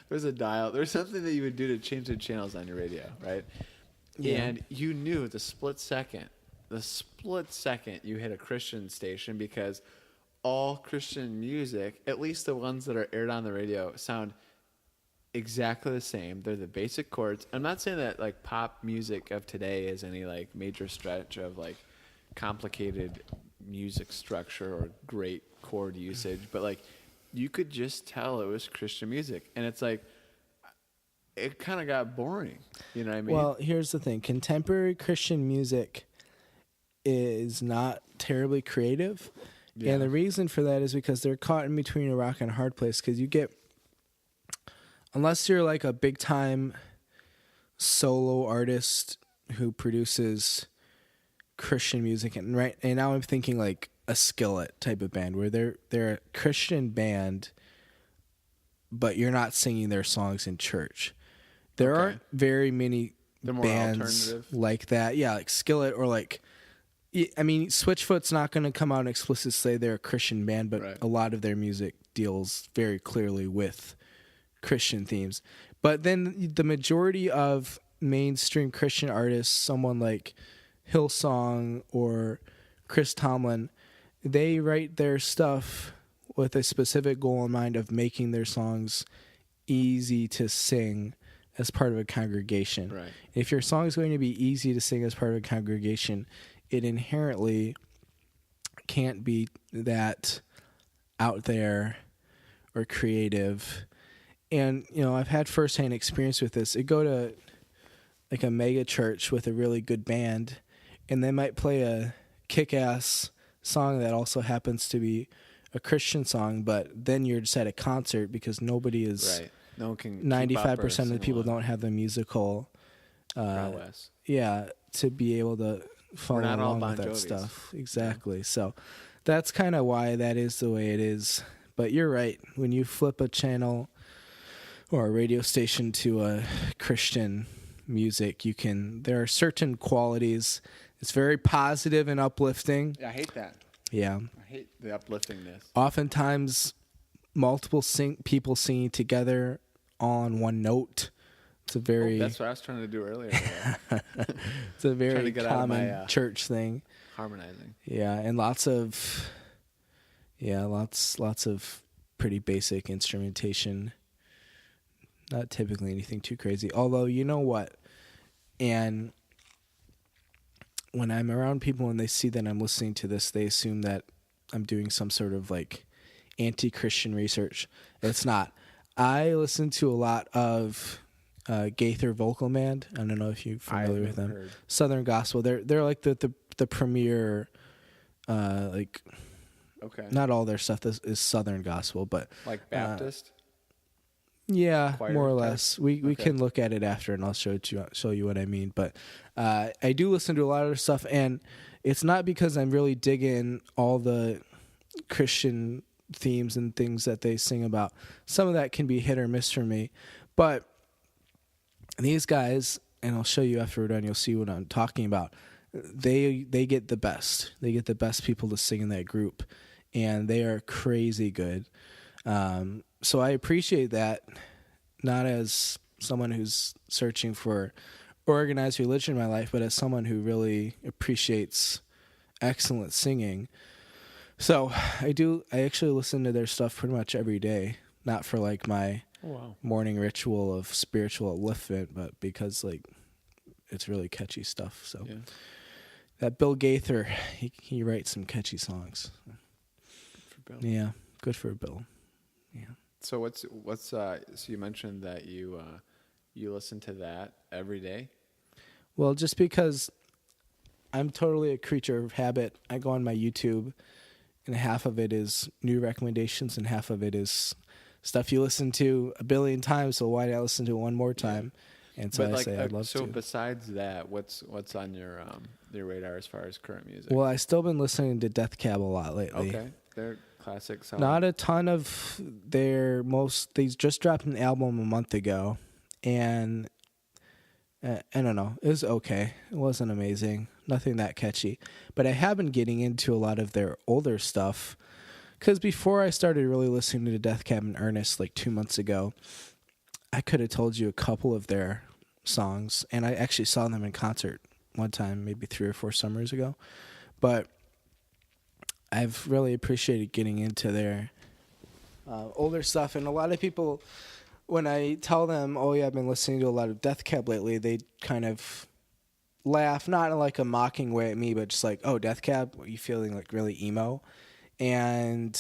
there's a dial. There's something that you would do to change the channels on your radio, right? Yeah. And you knew the split second you hit a Christian station because all Christian music, at least the ones that are aired on the radio, sound exactly the same. They're the basic chords. I'm not saying that like pop music of today is any like major stretch of like complicated music structure or great chord usage, but like you could just tell it was Christian music. And it's like it kind of got boring. You know what I mean? Well, here's the thing. Contemporary Christian music is not terribly creative. Yeah. And the reason for that is because they're caught in between a rock and a hard place. Because you get, unless you're like a big time solo artist who produces Christian music, and now I'm thinking like a Skillet type of band where they're a Christian band, but you're not singing their songs in church. There aren't very many bands like that. Yeah, like Skillet or like. I mean, Switchfoot's not going to come out and explicitly say they're a Christian band, but a lot of their music deals very clearly with Christian themes. But then the majority of mainstream Christian artists, someone like Hillsong or Chris Tomlin, they write their stuff with a specific goal in mind of making their songs easy to sing as part of a congregation. Right. If your song is going to be easy to sing as part of a congregation, it inherently can't be that out there or creative. And, you know, I've had firsthand experience with this. I go to like a mega church with a really good band, and they might play a kick-ass song that also happens to be a Christian song, but then you're just at a concert because nobody is... Right. No one can 95% of the people don't have the musical... prowess. Yeah, to be able to... follow along with that stuff. Exactly. Yeah. So that's kind of why that is the way it is. But you're right. When you flip a channel or a radio station to a Christian music, there are certain qualities. It's very positive and uplifting. Yeah, I hate that. Yeah. I hate the upliftingness. Oftentimes multiple people singing together all on one note. It's a very... that's what I was trying to do earlier. It's a very common church thing. Harmonizing. Yeah, and lots of pretty basic instrumentation. Not typically anything too crazy. Although, you know what? And when I'm around people and they see that I'm listening to this, they assume that I'm doing some sort of like anti-Christian research. It's not. I listen to a lot of Gaither Vocal Band. I don't know if you're familiar with them. Heard. Southern Gospel. They're like the premier like. Okay. Not all their stuff is Southern Gospel, but like Baptist. Yeah, Choir more or type? less. We can look at it after, and I'll show you what I mean. But I do listen to a lot of their stuff, and it's not because I'm really digging all the Christian themes and things that they sing about. Some of that can be hit or miss for me, but these guys, and I'll show you after we're done, you'll see what I'm talking about. They get the best. They get the best people to sing in that group, and they are crazy good. So I appreciate that, not as someone who's searching for organized religion in my life, but as someone who really appreciates excellent singing. So I actually listen to their stuff pretty much every day, not for like my morning ritual of spiritual upliftment, but because like it's really catchy stuff. So that Bill Gaither, he writes some catchy songs. Good for Bill. Yeah, good for Bill. Yeah. So so you mentioned that you listen to that every day? Well, just because I'm totally a creature of habit, I go on my YouTube, and half of it is new recommendations, and half of it is stuff you listen to a billion times. So why not listen to it one more time? And so I say I'd love to. So besides that, what's on your radar as far as current music? Well, I've still been listening to Death Cab a lot lately. Okay, they're classic. Not a ton of their most. They just dropped an album a month ago, and I don't know. It was okay. It wasn't amazing. Nothing that catchy. But I have been getting into a lot of their older stuff. Because before I started really listening to Death Cab in earnest, like 2 months ago, I could have told you a couple of their songs. And I actually saw them in concert one time, maybe 3 or 4 summers ago. But I've really appreciated getting into their older stuff. And a lot of people, when I tell them, oh yeah, I've been listening to a lot of Death Cab lately, they kind of laugh, not in like a mocking way at me, but just like, oh, Death Cab, are you feeling like really emo? And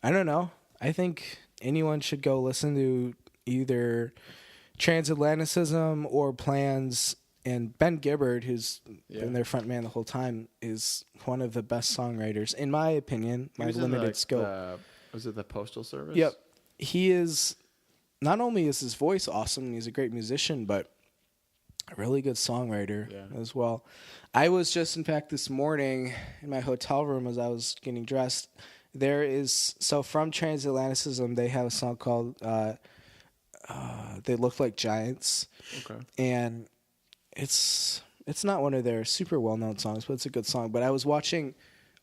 I don't know. I think anyone should go listen to either Transatlanticism or Plans. And Ben Gibbard, who's been their front man the whole time, is one of the best songwriters, in my opinion, my limited scope. Was it the Postal Service? Yep. He is, not only is his voice awesome, and he's a great musician, but a really good songwriter as well. I was just, in fact, this morning in my hotel room as I was getting dressed, from Transatlanticism, they have a song called They Look Like Giants. Okay. And it's not one of their super well-known songs, but it's a good song. But I was watching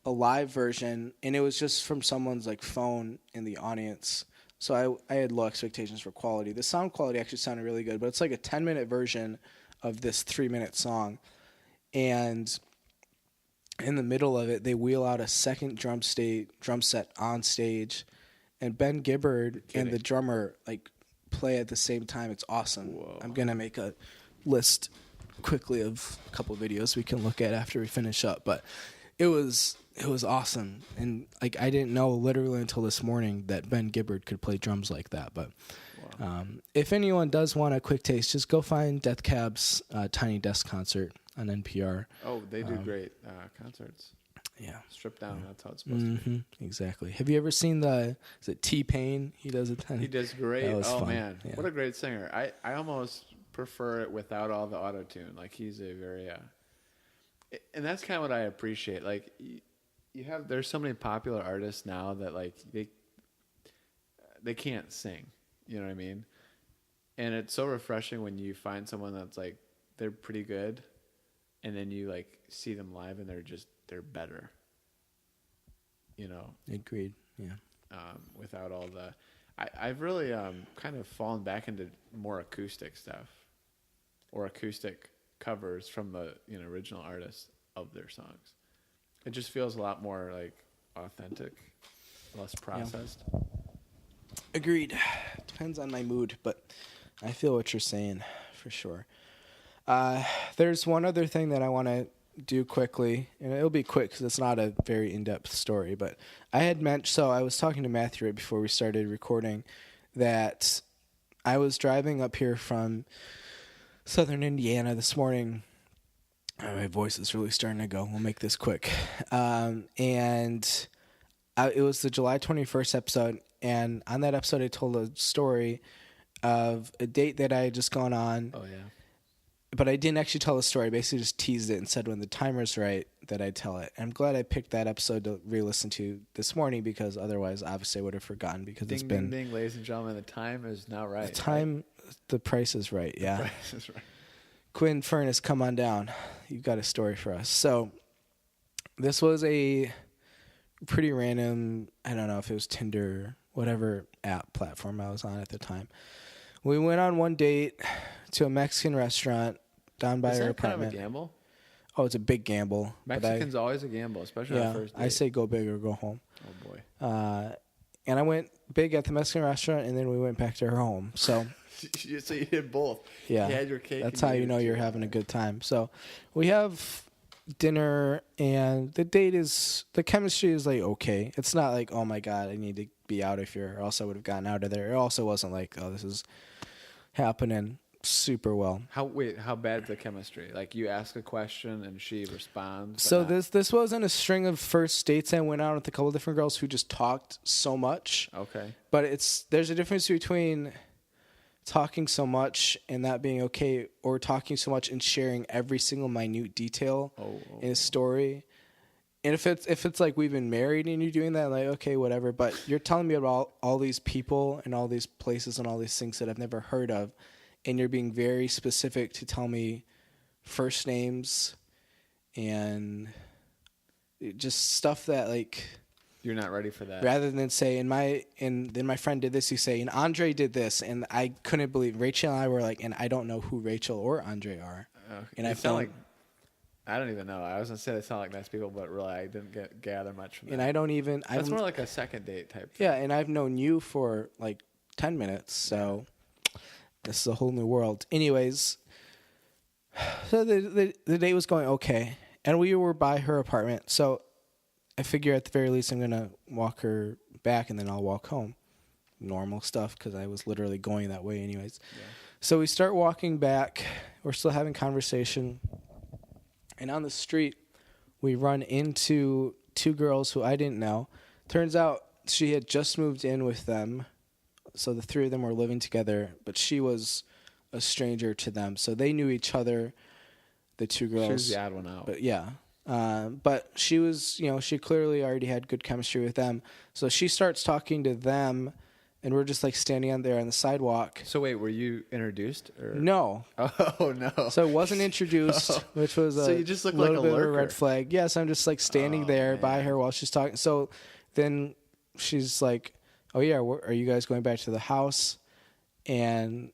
a live version, and it was just from someone's like phone in the audience. So I had low expectations for quality. The sound quality actually sounded really good, but it's like a 10-minute version of this 3-minute song. And in the middle of it, they wheel out a second drum set on stage, and Ben Gibbard and the drummer like play at the same time. It's awesome. Whoa. I'm gonna make a list quickly of a couple of videos we can look at after we finish up, but it was awesome. And like I didn't know literally until this morning that Ben Gibbard could play drums like that. But if anyone does want a quick taste, just go find Death Cab's Tiny Desk concert on NPR. Oh, they do great concerts. Yeah. Stripped down, that's how it's supposed to be. Exactly. Have you ever seen is it T-Pain? He does a ton. He does great. Oh, fun. Man. Yeah. What a great singer. I almost prefer it without all the auto-tune. Like, he's a very... and that's kind of what I appreciate. Like, there's so many popular artists now that, like, they can't sing. You know what I mean? And it's so refreshing when you find someone that's, like, they're pretty good, and then you, like, see them live and they're better. You know? Agreed, yeah. Without all the... I've really kind of fallen back into more acoustic stuff or acoustic covers from the original artists of their songs. It just feels a lot more like authentic, less processed. Yeah. Agreed. Depends on my mood, but I feel what you're saying for sure. There's one other thing that I want to do quickly, and it'll be quick because it's not a very in-depth story, but I was talking to Matthew right before we started recording that I was driving up here from southern Indiana this morning. My voice is really starting to go. We'll make this quick. It was the July 21st episode, and on that episode I told a story of a date that I had just gone on. Oh, yeah. But I didn't actually tell the story. I basically just teased it and said when the timer's right that I'd tell it. I'm glad I picked that episode to re-listen to this morning because otherwise, obviously, I would have forgotten because it's been... Ding, ding, ladies and gentlemen, the time is now right. The price is right, yeah. The price is right. Quinn, Furness, come on down. You've got a story for us. So this was a pretty random, I don't know if it was Tinder, whatever app platform I was on at the time. We went on one date to a Mexican restaurant down by Is our that kind of apartment. a gamble? Oh, it's a big gamble. Mexicans always a gamble, especially on first date. I say go big or go home. Oh boy. And I went big at the Mexican restaurant, and then we went back to her home. So, So you did both. yeah, you had your cake. that's how you know you're having a good time. So, we have dinner, and the chemistry is like okay. It's not like, oh my god, I need to be out of here, or else I would have gotten out of there. It also wasn't like, oh, this is happening super well. How bad's the chemistry? Like you ask a question and she responds. So this wasn't a string of first dates. I went out with a couple different girls who just talked so much. Okay. But there's a difference between talking so much and that being okay, or talking so much and sharing every single minute detail in a story. And if it's like we've been married and you're doing that, like okay, whatever. But you're telling me about all these people and all these places and all these things that I've never heard of. And you're being very specific to tell me first names and just stuff that like you're not ready for that. Rather than say and then my friend did this, you say, and Andre did this, and I couldn't believe Rachel and I were like, and I don't know who Rachel or Andre are. And I felt like I don't even know. I was gonna say they sound like nice people, but really I didn't gather much from that. And I don't even. That's more like a second date type thing. Yeah, and I've known you for like 10 minutes, so. Yeah. This is a whole new world. Anyways, so the date was going okay, and we were by her apartment. So I figure at the very least I'm gonna walk her back, and then I'll walk home. Normal stuff, because I was literally going that way anyways. Yeah. So we start walking back. We're still having conversation, and on the street we run into two girls who I didn't know. Turns out she had just moved in with them. So the three of them were living together, but she was a stranger to them. So they knew each other, the two girls. She was the odd one out. But yeah. But she was, she clearly already had good chemistry with them. So she starts talking to them, and we're just like standing on there on the sidewalk. So wait, were you introduced? Or? No. Oh, no. So I wasn't introduced, which was so you just look little like a bit lurker. of a red flag. Yes, I'm just like standing there by her while she's talking. So then she's like, oh yeah, are you guys going back to the house? And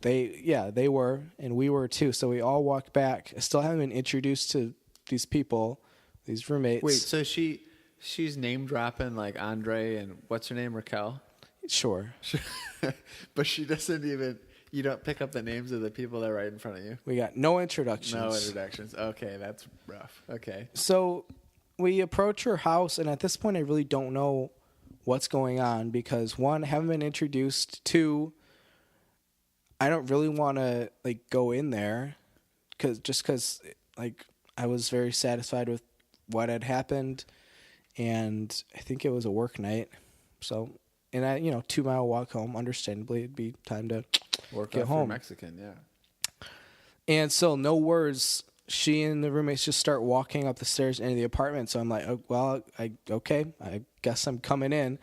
they were, and we were too. So we all walked back. I still haven't been introduced to these people, these roommates. Wait, so she's name dropping like Andre and what's her name, Raquel? Sure. But she doesn't even. You don't pick up the names of the people that are right in front of you. We got no introductions. No introductions. Okay, that's rough. Okay. So we approach her house, and at this point, I really don't know what's going on because one, I haven't been introduced. Two, I don't really want to like go in there because like I was very satisfied with what had happened, and I think it was a work night. So, and I 2-mile walk home. Understandably, it'd be time to get home. Mexican, yeah. And so, no words. She and the roommates just start walking up the stairs into the apartment. So I'm like, oh, well, I guess I'm coming in.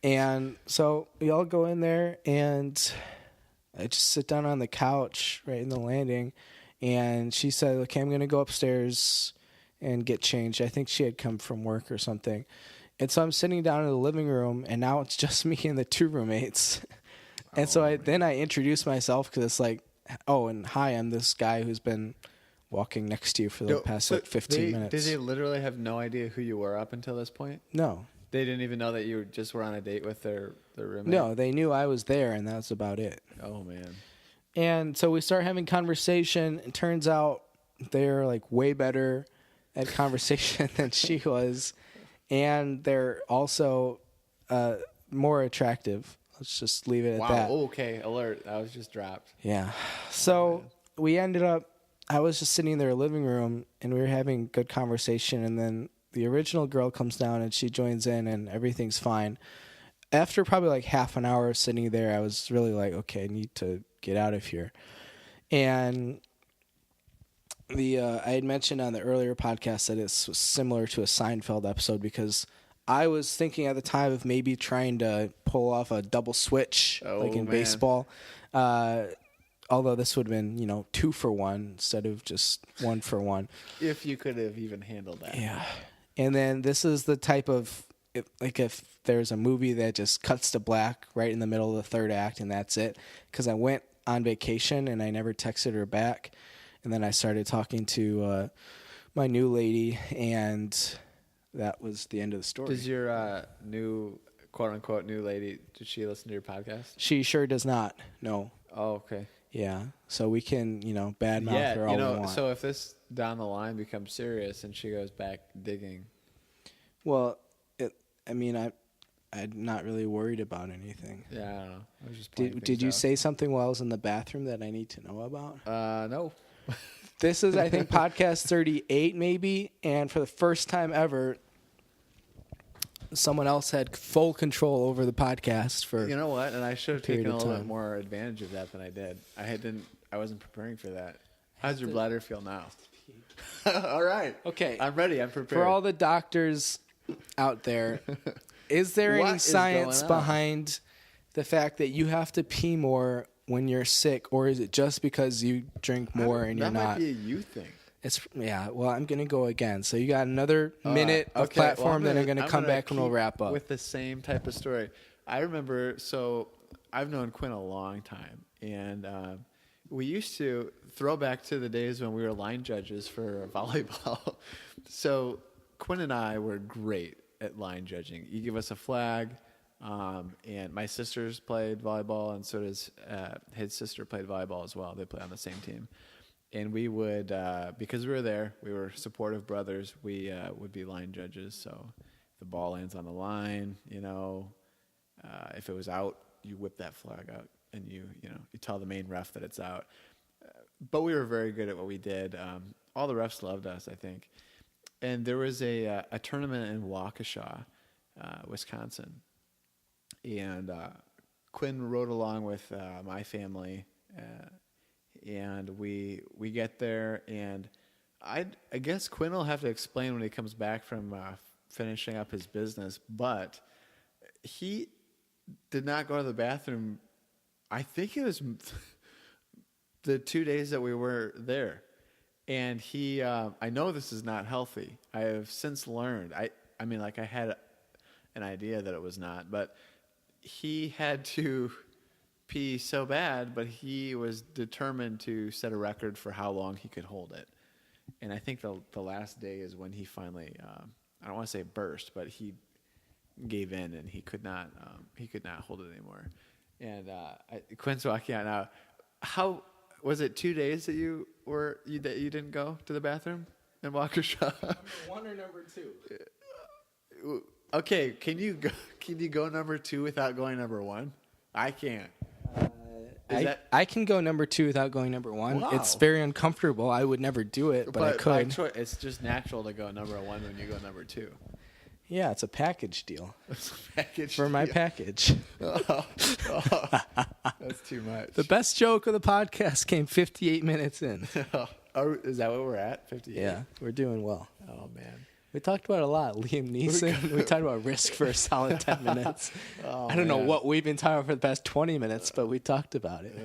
And so we all go in there, and I just sit down on the couch right in the landing. And she said, okay, I'm going to go upstairs and get changed. I think she had come from work or something. And so I'm sitting down in the living room, and now it's just me and the two roommates. And so I introduce myself because it's like, oh, and hi, I'm this guy who's been walking next to you for the past 15 minutes. Did they literally have no idea who you were up until this point? No. They didn't even know that you just were on a date with their roommate? No, they knew I was there, and that's about it. Oh, man. And so we start having conversation. It turns out they're like way better at conversation than she was. And they're also more attractive. Let's just leave it at that. Wow, okay, alert. That was just dropped. Yeah. So we ended up, I was just sitting in their living room, and we were having good conversation, and then the original girl comes down, and she joins in, and everything's fine. After probably like half an hour of sitting there, I was really like, okay, I need to get out of here. And I had mentioned on the earlier podcast that it was similar to a Seinfeld episode because I was thinking at the time of maybe trying to pull off a double switch like in baseball. Although this would have been, 2-for-1 instead of just 1-for-1. If you could have even handled that. Yeah. And then this is the type of if there's a movie that just cuts to black right in the middle of the third act and that's it. Because I went on vacation and I never texted her back, and then I started talking to my new lady, and that was the end of the story. Does your new quote unquote new lady, did she listen to your podcast? She sure does not. No. Oh, okay. Yeah. So we can, badmouth her all we want. So if this down the line becomes serious and she goes back digging. Well, I'm not really worried about anything. Yeah, I don't know. I was just did you say something while I was in the bathroom that I need to know about? No. This is, I think, podcast 38 maybe, and for the first time ever, someone else had full control over the podcast for. You know what? And I should have taken a little bit more advantage of that than I did. I wasn't preparing for that. How does your bladder feel now? All right. Okay. I'm ready. I'm prepared. For all the doctors out there, is there any science behind the fact that you have to pee more when you're sick, or is it just because you drink more and you're not? That might be a you thing. Well, I'm going to go again. So you got another minute of platform, then I'm going to come back and we'll wrap up. With the same type of story. I remember, so I've known Quinn a long time, and we used to throw back to the days when we were line judges for volleyball. So Quinn and I were great at line judging. You give us a flag, and my sisters played volleyball, and so does his sister played volleyball as well. They play on the same team. And we would, because we were there, we were supportive brothers, we would be line judges. So if the ball lands on the line, if it was out, you whip that flag out and you tell the main ref that it's out. But we were very good at what we did. All the refs loved us, I think. And there was a tournament in Waukesha, Wisconsin. And Quinn rode along with my family, and we get there, and I guess Quinn will have to explain when he comes back from finishing up his business, but he did not go to the bathroom. I think it was the 2 days that we were there, and he I know this is not healthy. I have since learned. I had an idea that it was not, but he had to pee so bad, but he was determined to set a record for how long he could hold it. And I think the last day is when he finally, I don't want to say burst, but he gave in and he could not hold it anymore. And Quinn's walking out now. How was it? 2 days that you didn't go to the bathroom in Waukesha? Number one or number two? Okay, can you go number two without going number one? I can't. I can go number two without going number one. Wow. It's very uncomfortable. I would never do it, but I could. It's just natural to go number one when you go number two. Yeah, it's a package deal. It's a package for my package. Oh, that's too much. The best joke of the podcast came 58 minutes in. Is that what we're at? 58? Yeah, we're doing well. Oh, man. We talked about a lot. Liam Neeson. We talked about Risk for a solid 10 minutes. I don't know what we've been talking about for the past 20 minutes, but we talked about it.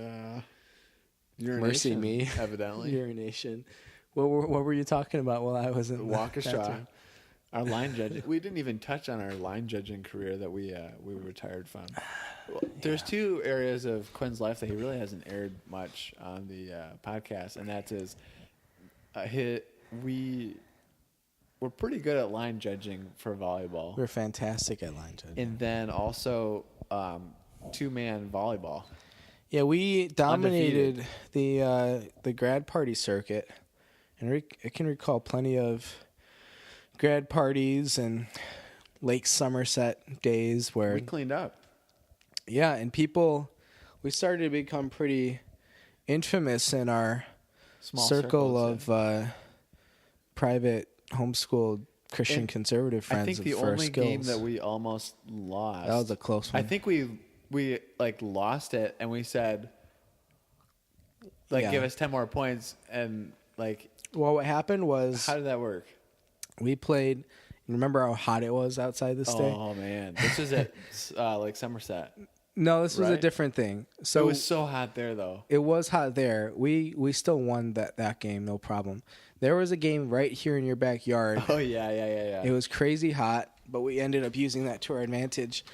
Urination, Mercy me. Evidently. Urination. What were you talking about while I was in Waukesha? Our line judging. We didn't even touch on our line judging career that we retired from. Well, there's two areas of Quinn's life that he really hasn't aired much on the podcast, and that is we're pretty good at line judging for volleyball. We're fantastic at line judging. And then also two-man volleyball. Yeah, we dominated the grad party circuit. And I can recall plenty of grad parties and Lake Somerset days where we cleaned up. Yeah, and we started to become pretty infamous in our circle of private homeschooled Christian conservative friends. I think the only game that we almost lost. That was a close one. I think we lost it, and we said give us 10 more points, and Well, what happened was, how did that work? We played. Remember how hot it was outside this day? Oh man, this was at Lake Somerset. No, this was a different thing. So it was so hot there, though. It was hot there. We still won that game, no problem. There was a game right here in your backyard. Oh yeah. It was crazy hot, but we ended up using that to our advantage,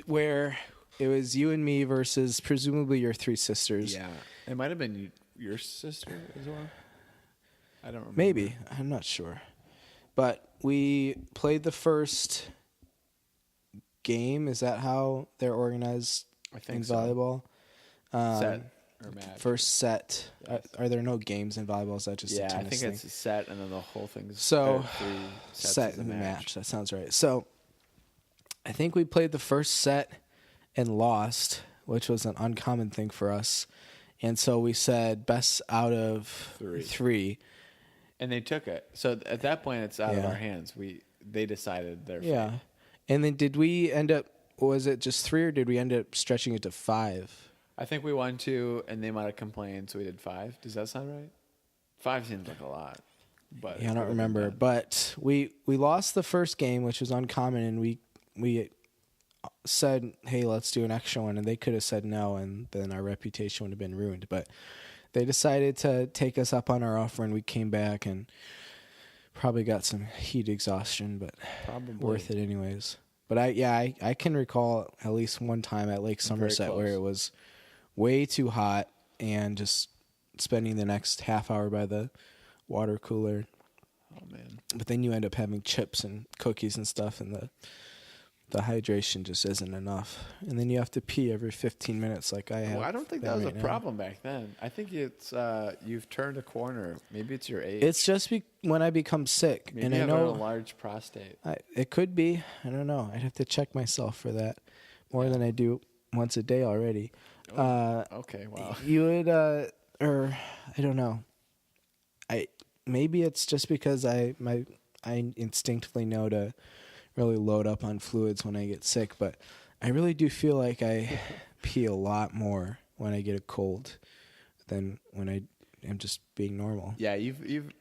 where it was you and me versus presumably your three sisters. Yeah, it might have been your sister as well. I don't remember. Maybe. I'm not sure. But we played the first game. Is that how they're organized I think in so. volleyball? Set or match. First set. Yes. Are there no games in volleyball? Is that just a I tennis think thing? it's a set, and then the whole thing's So, 3 sets set is a and match. match. That sounds right. So, I think we played the first set and lost, which was an uncommon thing for us. And so we said best out of 3. And they took it. So at that point, it's out of Yeah. our hands. They decided their Yeah. fate. And then did we end up, was it just 3 or did we end up stretching it to 5? I think we won 2, and they might have complained, so we did 5. Does that sound right? 5 seems like a lot. But Yeah, I don't remember. But we lost the first game, which was uncommon, and we said, hey, let's do an extra one. And they could have said no, and then our reputation would have been ruined. But they decided to take us up on our offer, and we came back and probably got some heat exhaustion, but Probably worth it anyways. But I can recall at least one time at Lake Somerset where it was way too hot and just spending the next half hour by the water cooler. Oh man! But then you end up having chips and cookies and stuff, and the hydration just isn't enough. And then you have to pee every 15 minutes like I have. Well, I don't think that was a problem back then. I think it's you've turned a corner. Maybe it's your age. It's just when I become sick. Maybe and you I have know a large prostate. it could be. I don't know. I'd have to check myself for that more than I do once a day already. Okay, wow. You would, or I don't know. Maybe it's just because I instinctively know to really load up on fluids when I get sick, but I really do feel like I pee a lot more when I get a cold than when I am just being normal. Yeah, you've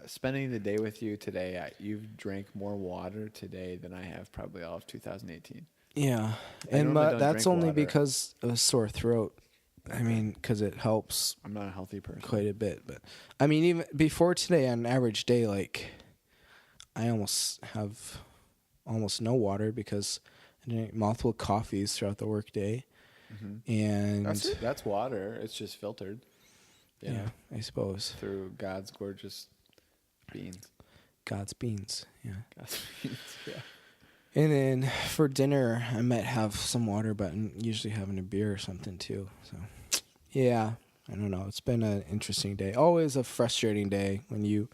spending the day with you today. You've drank more water today than I have probably all of 2018. Yeah, I and normally don't that's drink only water. because of a sore throat. I mean, because it helps I'm not a healthy person. quite a bit. But I mean, even before today, on an average day, like I almost have almost no water because I drink multiple coffees throughout the workday, and That's water. It's just filtered. yeah, I suppose Through God's gorgeous beans. God's beans. Yeah. God's beans. Yeah. And then for dinner, I might have some water, but I'm usually having a beer or something too. So, yeah, I don't know. It's been an interesting day. Always a frustrating day when you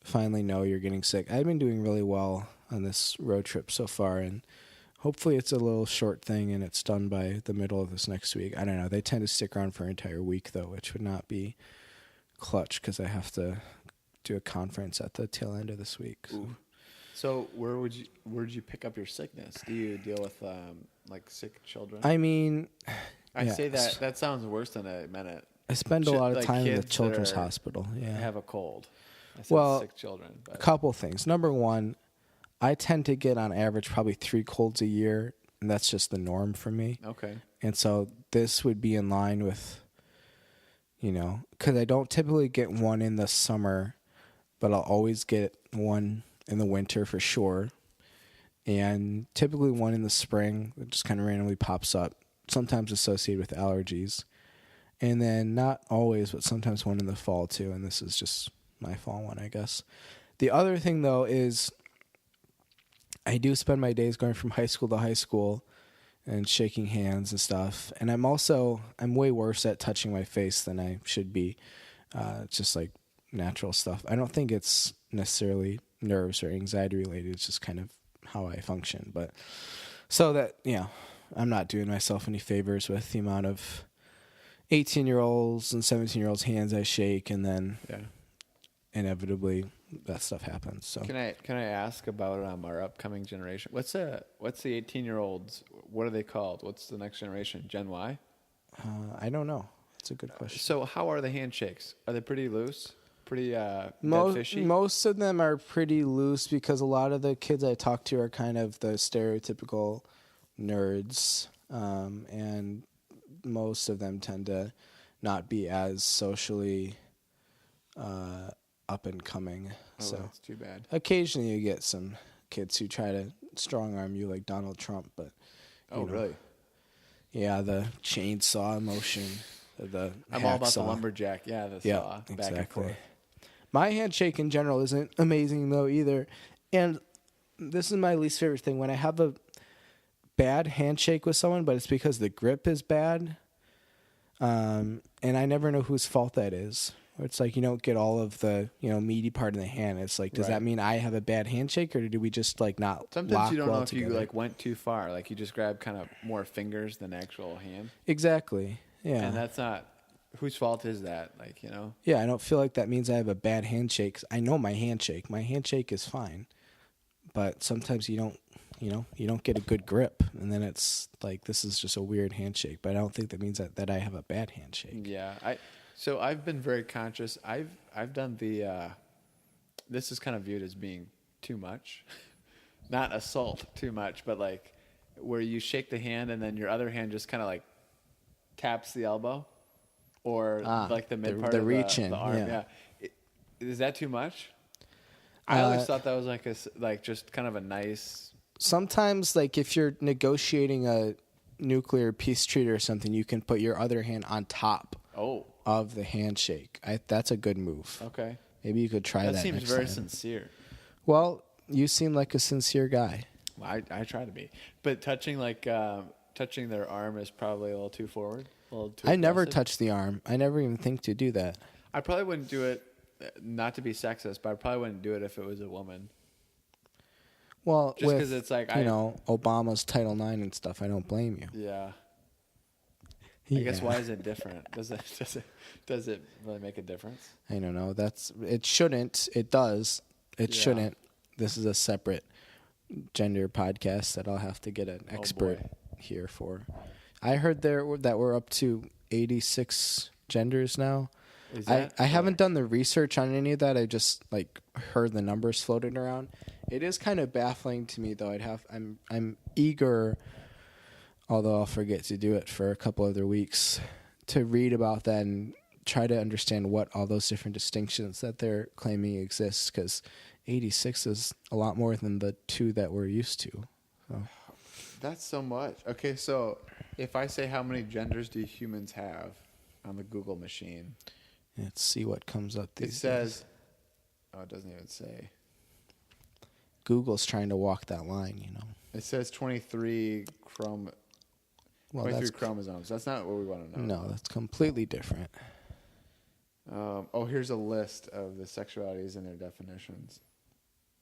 finally know you're getting sick. I've been doing really well on this road trip so far, and hopefully it's a little short thing and it's done by the middle of this next week. I don't know. They tend to stick around for an entire week, though, which would not be clutch because I have to do a conference at the tail end of this week. So where'd you pick up your sickness? Do you deal with like sick children? I mean, I say that sounds worse than I meant it. I spend a lot of Like time in the kids that children's are- hospital. Yeah. Have a cold. I said Well, sick children. A But couple things. Number one, I tend to get on average probably 3 colds a year, and that's just the norm for me. okay. And so this would be in line with, because I don't typically get one in the summer, but I'll always get one in the winter for sure. And typically one in the spring that just kind of randomly pops up, sometimes associated with allergies. And then not always, but sometimes one in the fall too. And this is just my fall one, I guess. The other thing, though, is I do spend my days going from high school to high school and shaking hands and stuff. And I'm way worse at touching my face than I should be. Just like natural stuff. I don't think it's necessarily nerves or anxiety related. It's just kind of how I function. But so that, I'm not doing myself any favors with the amount of 18-year-olds and 17-year-olds hands I shake, and then inevitably that stuff happens. So Can I ask about our upcoming generation? What's the 18-year-olds? What are they called? What's the next generation? Gen Y? I don't know. That's a good question. So how are the handshakes? Are they pretty loose? Pretty dead fishy? Most of them are pretty loose because a lot of the kids I talk to are kind of the stereotypical nerds, and most of them tend to not be as socially up and coming. Oh, So that's too bad. occasionally you get some kids who try to strong arm you like Donald Trump, but Really? Yeah, the chainsaw motion, I'm all about the hacksaw. lumberjack. Yeah, the Yeah, saw back and exactly. forth. My handshake in general isn't amazing though either, and this is my least favorite thing when I have a bad handshake with someone, but it's because the grip is bad, and I never know whose fault that is. It's like you don't get all of the meaty part in the hand. It's like, does that mean I have a bad handshake, or do we just like not? Sometimes you don't well know if together? you like went too far. Like you just grab kind of more fingers than actual hand. Exactly. Yeah. And that's not whose fault is that? Like Yeah, I don't feel like that means I have a bad handshake. 'Cause I know my handshake. My handshake is fine, but sometimes you don't. You don't get a good grip, and then it's like this is just a weird handshake. But I don't think that means that I have a bad handshake. Yeah, So I've been very conscious. I've done the. This is kind of viewed as being too much, not assault too much, but like where you shake the hand and then your other hand just kind of like taps the elbow, or like the mid part the of reach the in, arm. yeah. Is that too much? I always thought that was like just kind of a nice. Sometimes, like if you're negotiating a nuclear peace treaty or something, you can put your other hand on top of the handshake. That's a good move. Okay. Maybe you could try that. That seems next very time. sincere. Well, you seem like a sincere guy. Well, I try to be, but touching their arm is probably a little too forward. A little too I never aggressive. touch the arm. I never even think to do that. I probably wouldn't do it, not to be sexist, but I probably wouldn't do it if it was a woman. Well, just because it's like Obama's Title IX and stuff. I don't blame you. Yeah. I guess why is it different? Does it really make a difference? I don't know. It shouldn't. It does. It shouldn't. This is a separate gender podcast that I'll have to get an expert here for. I heard that we're up to 86 genders now. I haven't done the research on any of that. I just like heard the numbers floating around. It is kind of baffling to me though. I'm eager, although I'll forget to do it for a couple other weeks, to read about that and try to understand what all those different distinctions that they're claiming exist, because 86 is a lot more than the 2 that we're used to. So. That's so much. Okay, so if I say how many genders do humans have on the Google machine? Let's see what comes up these days. It says, it doesn't even say. Google's trying to walk that line, It says 23 chromosomes. That's not what we want to know. No, that's completely different. Here's a list of the sexualities and their definitions.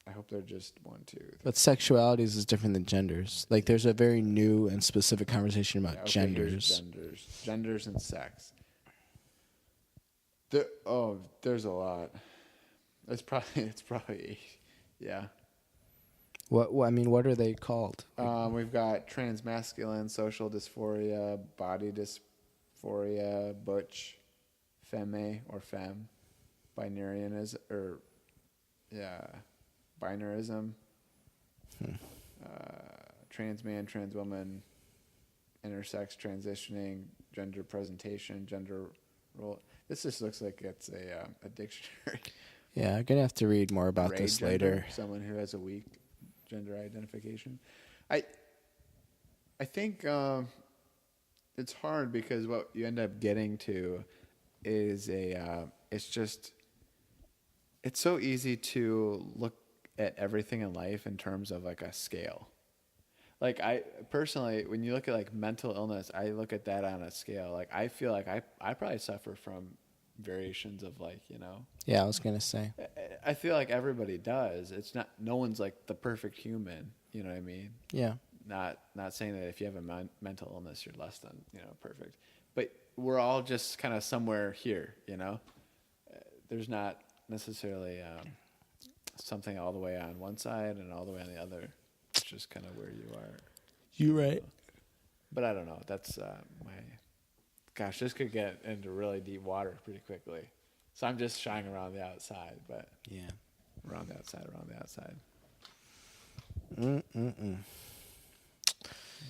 I hope they're just 1, 2, 3. But sexualities is different than genders. Like, there's a very new and specific conversation about genders. Genders and sex. There's a lot. It's probably 8. Yeah. What are they called? We've got transmasculine, social dysphoria, body dysphoria, butch, femme or femme, binarism, trans man, trans woman, intersex, transitioning, gender presentation, gender role. This just looks like it's a dictionary. Yeah, I'm gonna have to read more about this gender, later. Someone who has a weak gender identification. I think it's hard because what you end up getting to is it's so easy to look at everything in life in terms of like a scale. Like I personally, when you look at like mental illness, I look at that on a scale. Like I feel like I probably suffer from variations of like, Yeah, I was gonna say. I feel like everybody does. It's not, no one's like the perfect human. You know what I mean? Yeah. Not saying that if you have a mental illness, you're less than, perfect. But we're all just kind of somewhere here, There's not necessarily something all the way on one side and all the way on the other. It's just kind of where you are. You're right. But I don't know. That's gosh, this could get into really deep water pretty quickly. So I'm just shying around the outside, but yeah, around the outside.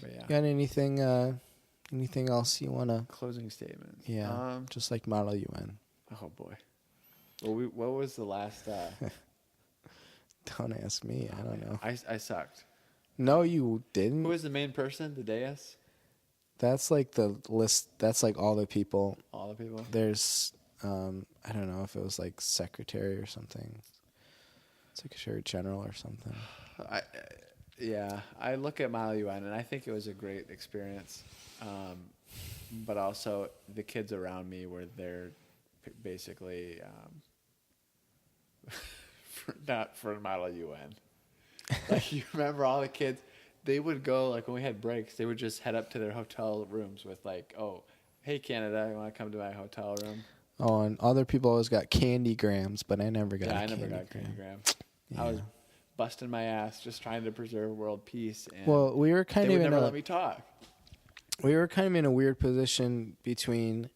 But yeah. Got anything else you wanna? Closing statements. Yeah, just like Model UN. Oh boy. Well, what was the last? Don't ask me. I don't know. I sucked. No, you didn't. Who was the main person? The deus? That's like the list. That's like all the people. All the people? There's, I don't know if it was like secretary or something. Secretary General or something. I look at Model UN and I think it was a great experience. But also the kids around me were there basically not for Model UN. Like, you remember all the kids, they would go, like, when we had breaks, they would just head up to their hotel rooms with, like, oh, hey, Canada, you want to come to my hotel room? Oh, and other people always got candy grams, but I never got I never got candy gram. Yeah. I was busting my ass just trying to preserve world peace. And well, we were kind they of would never let me talk. We were kind of in a weird position between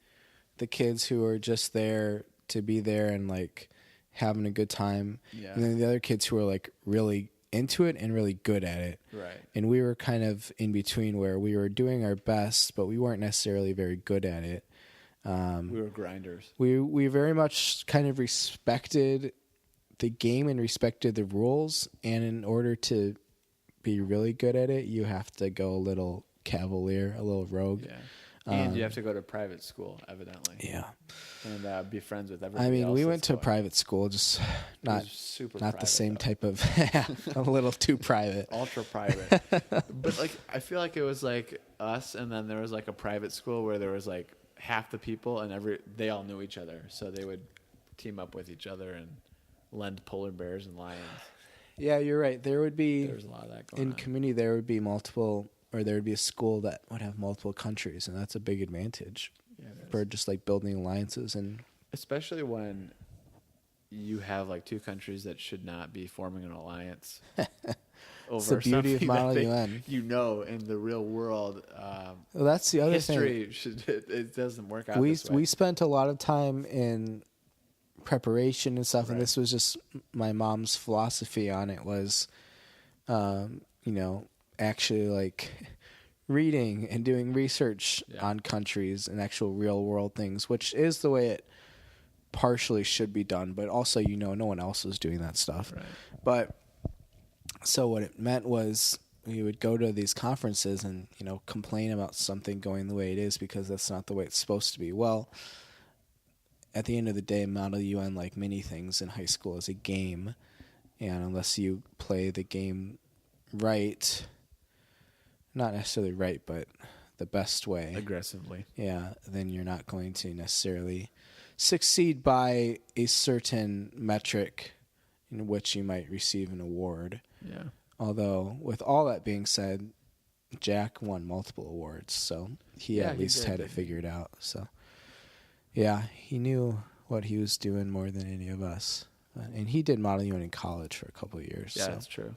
the kids who were just there to be there and, like, having a good time, and then the other kids who were, like, really into it and really good at it. Right. And we were kind of in between where we were doing our best, but we weren't necessarily very good at it. We were grinders. We very much kind of respected the game and respected the rules, and in order to be really good at it, you have to go a little cavalier, a little rogue. Yeah. And you have to go to private school, evidently. Yeah. And be friends with everybody. I mean, else we went to going. Private school, just not the same though. type of, a little too private. Ultra private. But, like, I feel like it was like us, and then there was like a private school where there was like half the people and they all knew each other. So they would team up with each other and lend polar bears and lions. Yeah, you're right. There would be, there's a lot of that going on. in community, there would be multiple, or there would be a school that would have multiple countries, and that's a big advantage for just like building alliances. And especially when you have like two countries that should not be forming an alliance over it's the beauty of Model UN. You know, in the real world, well, that's the other history thing. It doesn't work out. We spent a lot of time in preparation and stuff, and this was just my mom's philosophy on it was, actually like reading and doing research on countries and actual real world things, which is the way it partially should be done, but also, no one else was doing that stuff. Right. But so what it meant was we would go to these conferences and, complain about something going the way it is because that's not the way it's supposed to be. Well, at the end of the day, Model UN, like many things in high school, is a game. And unless you play the game right, not necessarily right, but the best way, aggressively, then you're not going to necessarily succeed by a certain metric in which you might receive an award. Yeah. Although, with all that being said, Jack won multiple awards, so he at least had it figured out. So, yeah, he knew what he was doing more than any of us. And he did Model UN in college for a couple of years. Yeah, so that's true.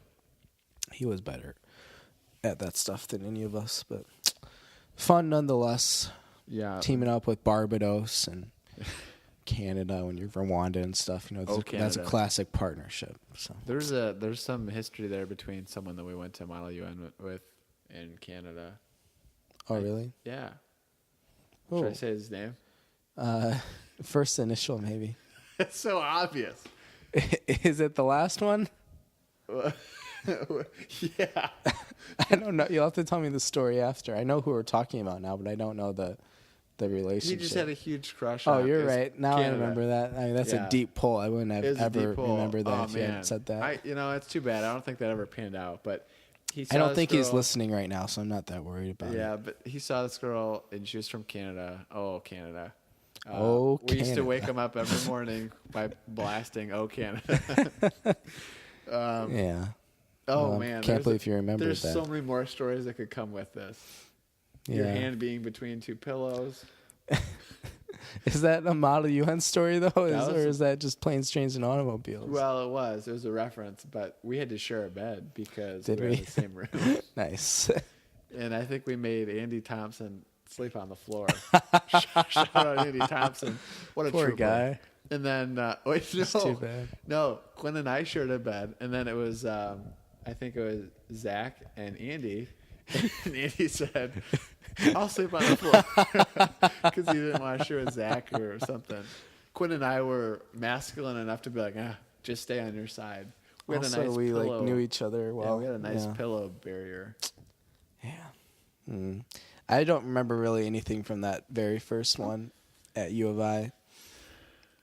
He was better at that stuff than any of us, but fun nonetheless. Yeah. Teaming up with Barbados and Canada when you're Rwanda and stuff, that's a classic partnership. So there's some history there between someone that we went to Model UN with in Canada. Oh, really? Yeah. Oh. Should I say his name? First initial, maybe. It's so obvious. Is it the last one? Yeah. I don't know. You'll have to tell me the story after. I know who we're talking about now, but I don't know the relationship. He just had a huge crush on him. You're right. Now Canada. I remember that. I mean, that's a deep pull. I wouldn't have ever remembered that if you hadn't said that. It's too bad. I don't think that ever panned out. But I don't think he's listening right now, so I'm not that worried about it. Yeah, but he saw this girl, and she was from Canada. Oh, Canada. We used to wake him up every morning by blasting "Oh Canada." Yeah. Oh man! Can't believe you remember that. There's so many more stories that could come with this. Your hand being between two pillows. Is that a Model UN story though, or is that just planes, trains, and automobiles? Well, it was. It was a reference, but we had to share a bed because we were in the same room. Nice. And I think we made Andy Thompson sleep on the floor. Shout out Andy Thompson. What a poor guy. And then wait, no, too bad. No, Quinn and I shared a bed, and then it was I think it was Zach and Andy. And Andy said, "I'll sleep on the floor," because he didn't want to share with Zach or something. Quinn and I were masculine enough to be like, just stay on your side. We had also, a nice we pillow. like knew each other well. Yeah, we had a nice pillow barrier. Yeah. I don't remember really anything from that very first one at U of I.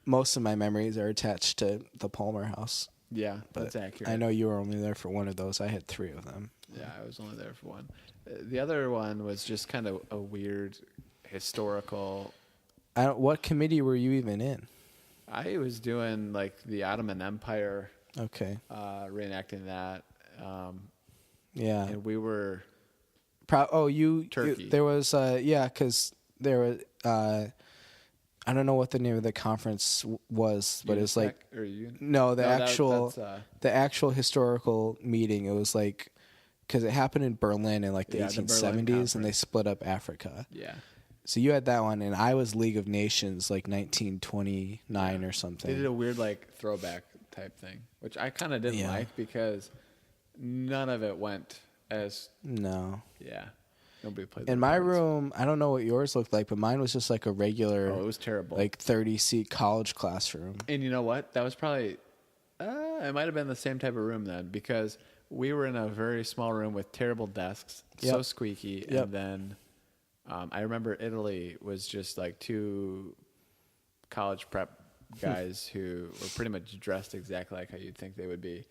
Most of my memories are attached to the Palmer house. Yeah, that's accurate. I know you were only there for one of those. I had 3 of them. Yeah, I was only there for one. The other one was just kind of a weird historical. What committee were you even in? I was doing like the Ottoman Empire. Okay. Reenacting that. Yeah. And we were. Turkey. There was, because there was. I don't know what the name of the conference was, but it was like the actual historical meeting. It was like because it happened in Berlin in like the 1870s, and they split up Africa. Yeah. So you had that one, and I was League of Nations like 1929 or something. They did a weird like throwback type thing, which I kind of didn't like because none of it went as Yeah. Nobody played. In my room, I don't know what yours looked like, but mine was just like a regular. Oh, it was terrible. Like 30-seat college classroom. And you know what? That was probably. It might have been the same type of room then, because we were in a very small room with terrible desks, so squeaky, and then I remember Italy was just like 2 college prep guys who were pretty much dressed exactly like how you'd think they would be,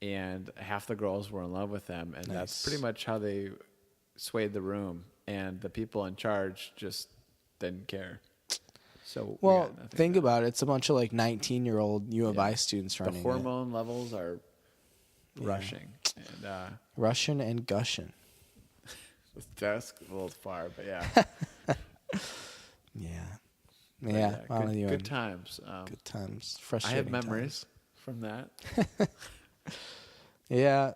and half the girls were in love with them, and that's pretty much how they swayed the room, and the people in charge just didn't care. So think about it. It's a bunch of like 19-year-old U of I students running. The hormone levels are rushing, and Russian and gushing. The desk a little far, but good times. Good times. I have memories from that. Yeah,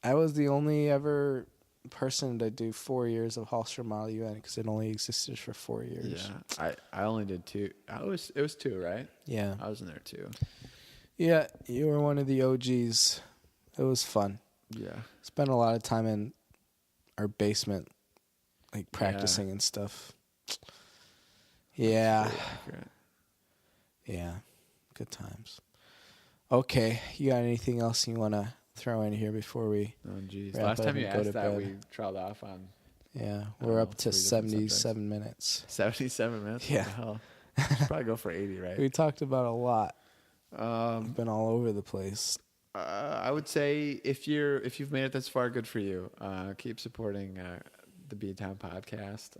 I was the only ever person to do 4 years of Hofstra Model UN because it only existed for 4 years. Yeah, I only did 2. It was 2, right? Yeah, I was in there too. Yeah, you were one of the OGs. It was fun. Yeah, spent a lot of time in our basement, like practicing and stuff. Yeah, good times. Okay, you got anything else you want to throw in here before we? Oh, geez. Last time you asked that, we trailed off on. Yeah, we're up to 77 minutes. 77 minutes? Yeah. What the hell? Should probably go for 80, right? We talked about a lot. We've been all over the place. I would say if you've made it this far, good for you. Keep supporting the Beantown podcast.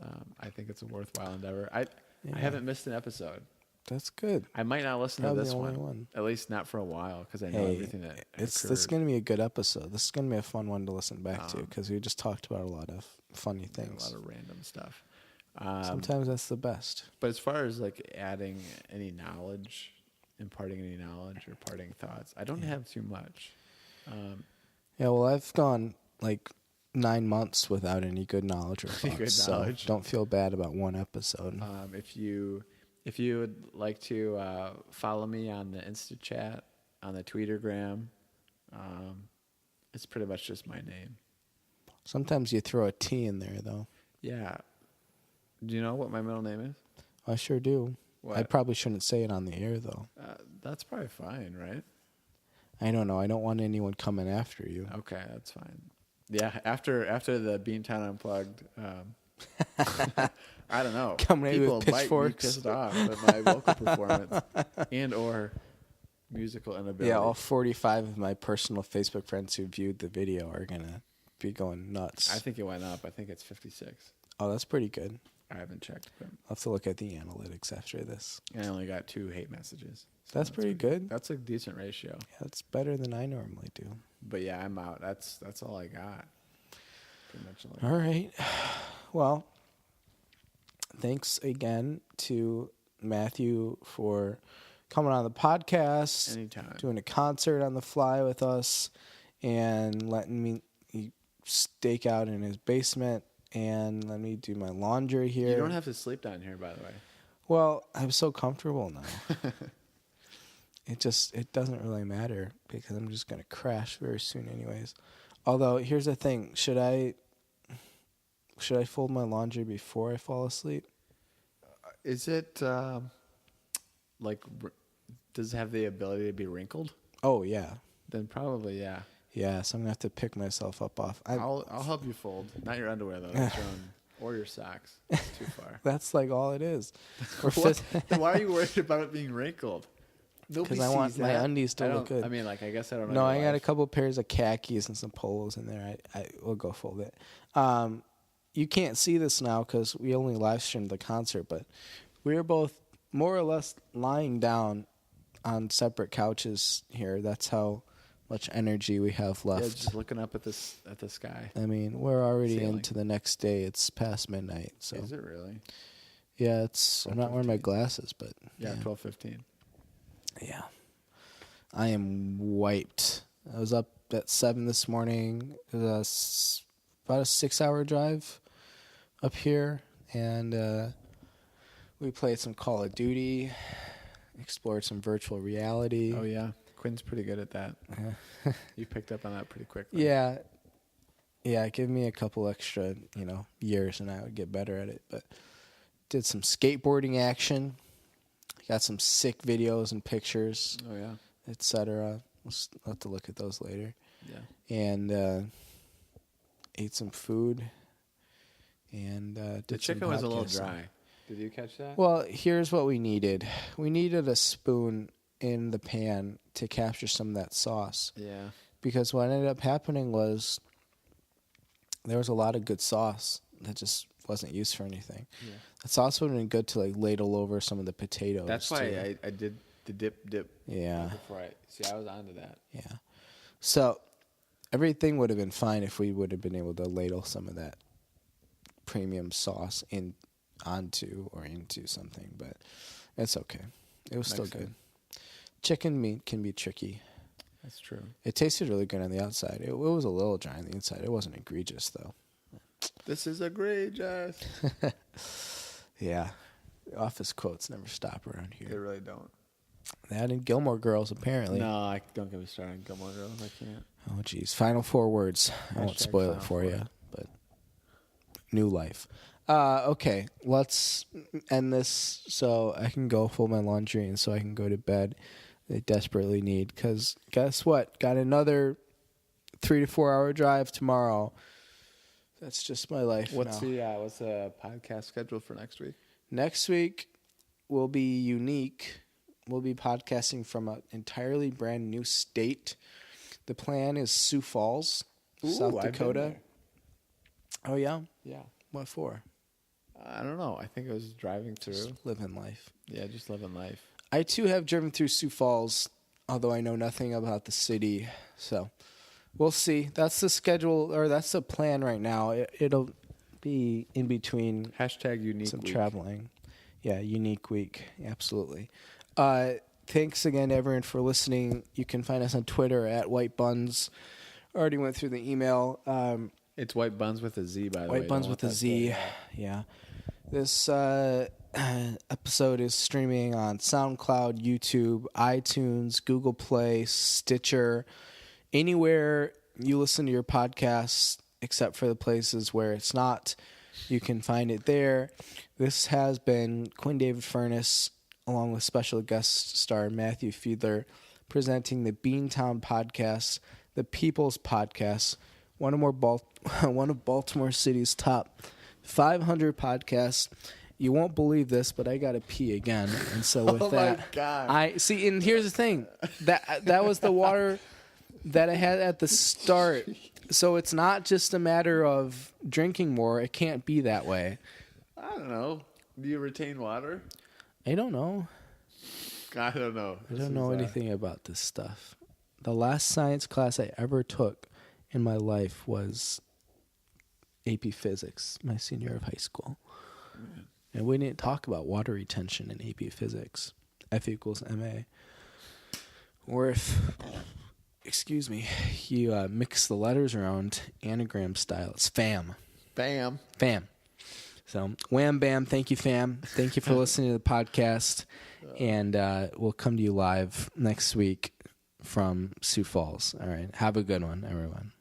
I think it's a worthwhile endeavor. I haven't missed an episode. That's good. I might not listen to this one. At least not for a while, because I know everything that this is going to be a good episode. This is going to be a fun one to listen back to, because we just talked about a lot of funny things. A lot of random stuff. Sometimes that's the best. But as far as like adding any knowledge, imparting any knowledge or parting thoughts, I don't have too much. Well, I've gone like 9 months without any good knowledge or thoughts, so don't feel bad about one episode. If you would like to follow me on the Insta chat, on the Tweetergram, it's pretty much just my name. Sometimes you throw a T in there, though. Yeah. Do you know what my middle name is? I sure do. What? I probably shouldn't say it on the air, though. That's probably fine, right? I don't know. I don't want anyone coming after you. Okay, that's fine. Yeah, after the Beantown Unplugged... I don't know. Coming People with pitchforks. Might be pissed off at my vocal performance and or musical inability. Yeah, all 45 of my personal Facebook friends who viewed the video are going to be going nuts. I think it went up. I think it's 56. Oh, that's pretty good. I haven't checked. But I'll have to look at the analytics after this. I only got 2 hate messages. So that's pretty good. That's a decent ratio. Yeah, that's better than I normally do. But yeah, I'm out. That's all I got. Pretty much all right. Well, thanks again to Matthew for coming on the podcast. Anytime. Doing a concert on the fly with us and letting me stake out in his basement and let me do my laundry here. You don't have to sleep down here, by the way. Well, I'm so comfortable now. It doesn't really matter because I'm just going to crash very soon anyways. Although, here's the thing. Should I fold my laundry before I fall asleep? Is it does it have the ability to be wrinkled? Oh yeah. Then probably yeah. Yeah, so I'm gonna have to pick myself up off. I'll help you fold. Not your underwear though. That's your own, or your socks. That's too far. That's like all it is. Then why are you worried about it being wrinkled? Because I want my undies to look good. I mean, like I guess I don't know. No, I got a couple pairs of khakis and some polos in there. I will go fold it. You can't see this now because we only live streamed the concert, but we were both more or less lying down on separate couches here. That's how much energy we have left. Yeah, just looking up at the sky. I mean, we're already Ceiling. into the next day. It's past midnight. So Is it really? yeah, I'm not wearing my glasses, but Yeah, 12:15. Yeah. I am wiped. I was up at 7 this morning. It was about a 6-hour drive up here, and we played some Call of Duty, explored some virtual reality. Oh yeah, Quinn's pretty good at that. You picked up on that pretty quickly. Yeah. Yeah, give me a couple extra, years and I would get better at it. But did some skateboarding action. Got some sick videos and pictures. Oh yeah. Etc. We'll have to look at those later. Yeah. And ate some food. And did the chicken some was a little podcasting. dry. Did you catch that? Well, here's what we needed. We needed a spoon in the pan to capture some of that sauce. Yeah. Because what ended up happening was there was a lot of good sauce that just wasn't used for anything. Yeah. The sauce would have been good to ladle over some of the potatoes. That's why I did the dip. Yeah. Before I was onto that. Yeah. So everything would have been fine if we would have been able to ladle some of that premium sauce onto something, but it's okay. It was still good. Chicken meat can be tricky. That's true. It tasted really good on the outside. It was a little dry on the inside. It wasn't egregious though. This is egregious. Yeah. The office quotes never stop around here. They really don't. That and Gilmore Girls, apparently. No, don't get me started on Gilmore Girls. I can't. Oh, geez. Final 4 words. I won't spoil it Final for 4. you, but new life. Okay, let's end this so I can go fold my laundry and so I can go to bed. They desperately need, because guess what? Got another 3 to 4 hour drive tomorrow. That's just my life What's now. what's the podcast schedule for next week? Next week will be unique. We'll be podcasting from an entirely brand new state. The plan is Sioux Falls, South Dakota. Oh, yeah? Yeah. What for? I don't know. I think I was driving through. Just living life. Yeah, just living life. I, too, have driven through Sioux Falls, although I know nothing about the city. So we'll see. That's the schedule, or that's the plan right now. It'll be in between. Hashtag unique some week. Traveling. Yeah, unique week. Absolutely. Thanks again, everyone, for listening. You can find us on Twitter at White Buns. Already went through the email. It's White Buns with a Z, by the way. White Buns with a Z. Yeah. This episode is streaming on SoundCloud, YouTube, iTunes, Google Play, Stitcher, anywhere you listen to your podcasts, except for the places where it's not. You can find it there. This has been Quinn David Furness, along with special guest star Matthew Fiedler, presenting the Beantown podcast, the People's Podcast, one of Baltimore City's top 500 podcasts. You won't believe this, but I got to pee again, and so with that, my God. I see. And here's the thing: that was the water that I had at the start. So it's not just a matter of drinking more. It can't be that way. I don't know. Do you retain water? I don't know. I don't know. I don't know anything about this stuff. The last science class I ever took in my life was AP Physics, my senior year of high school. Man. And we didn't talk about water retention in AP Physics. F equals MA. Or if, excuse me, you mix the letters around anagram style, it's FAM. Bam. FAM. So, wham, bam, thank you, fam. Thank you for listening to the podcast. And we'll come to you live next week from Sioux Falls. All right. Have a good one, everyone.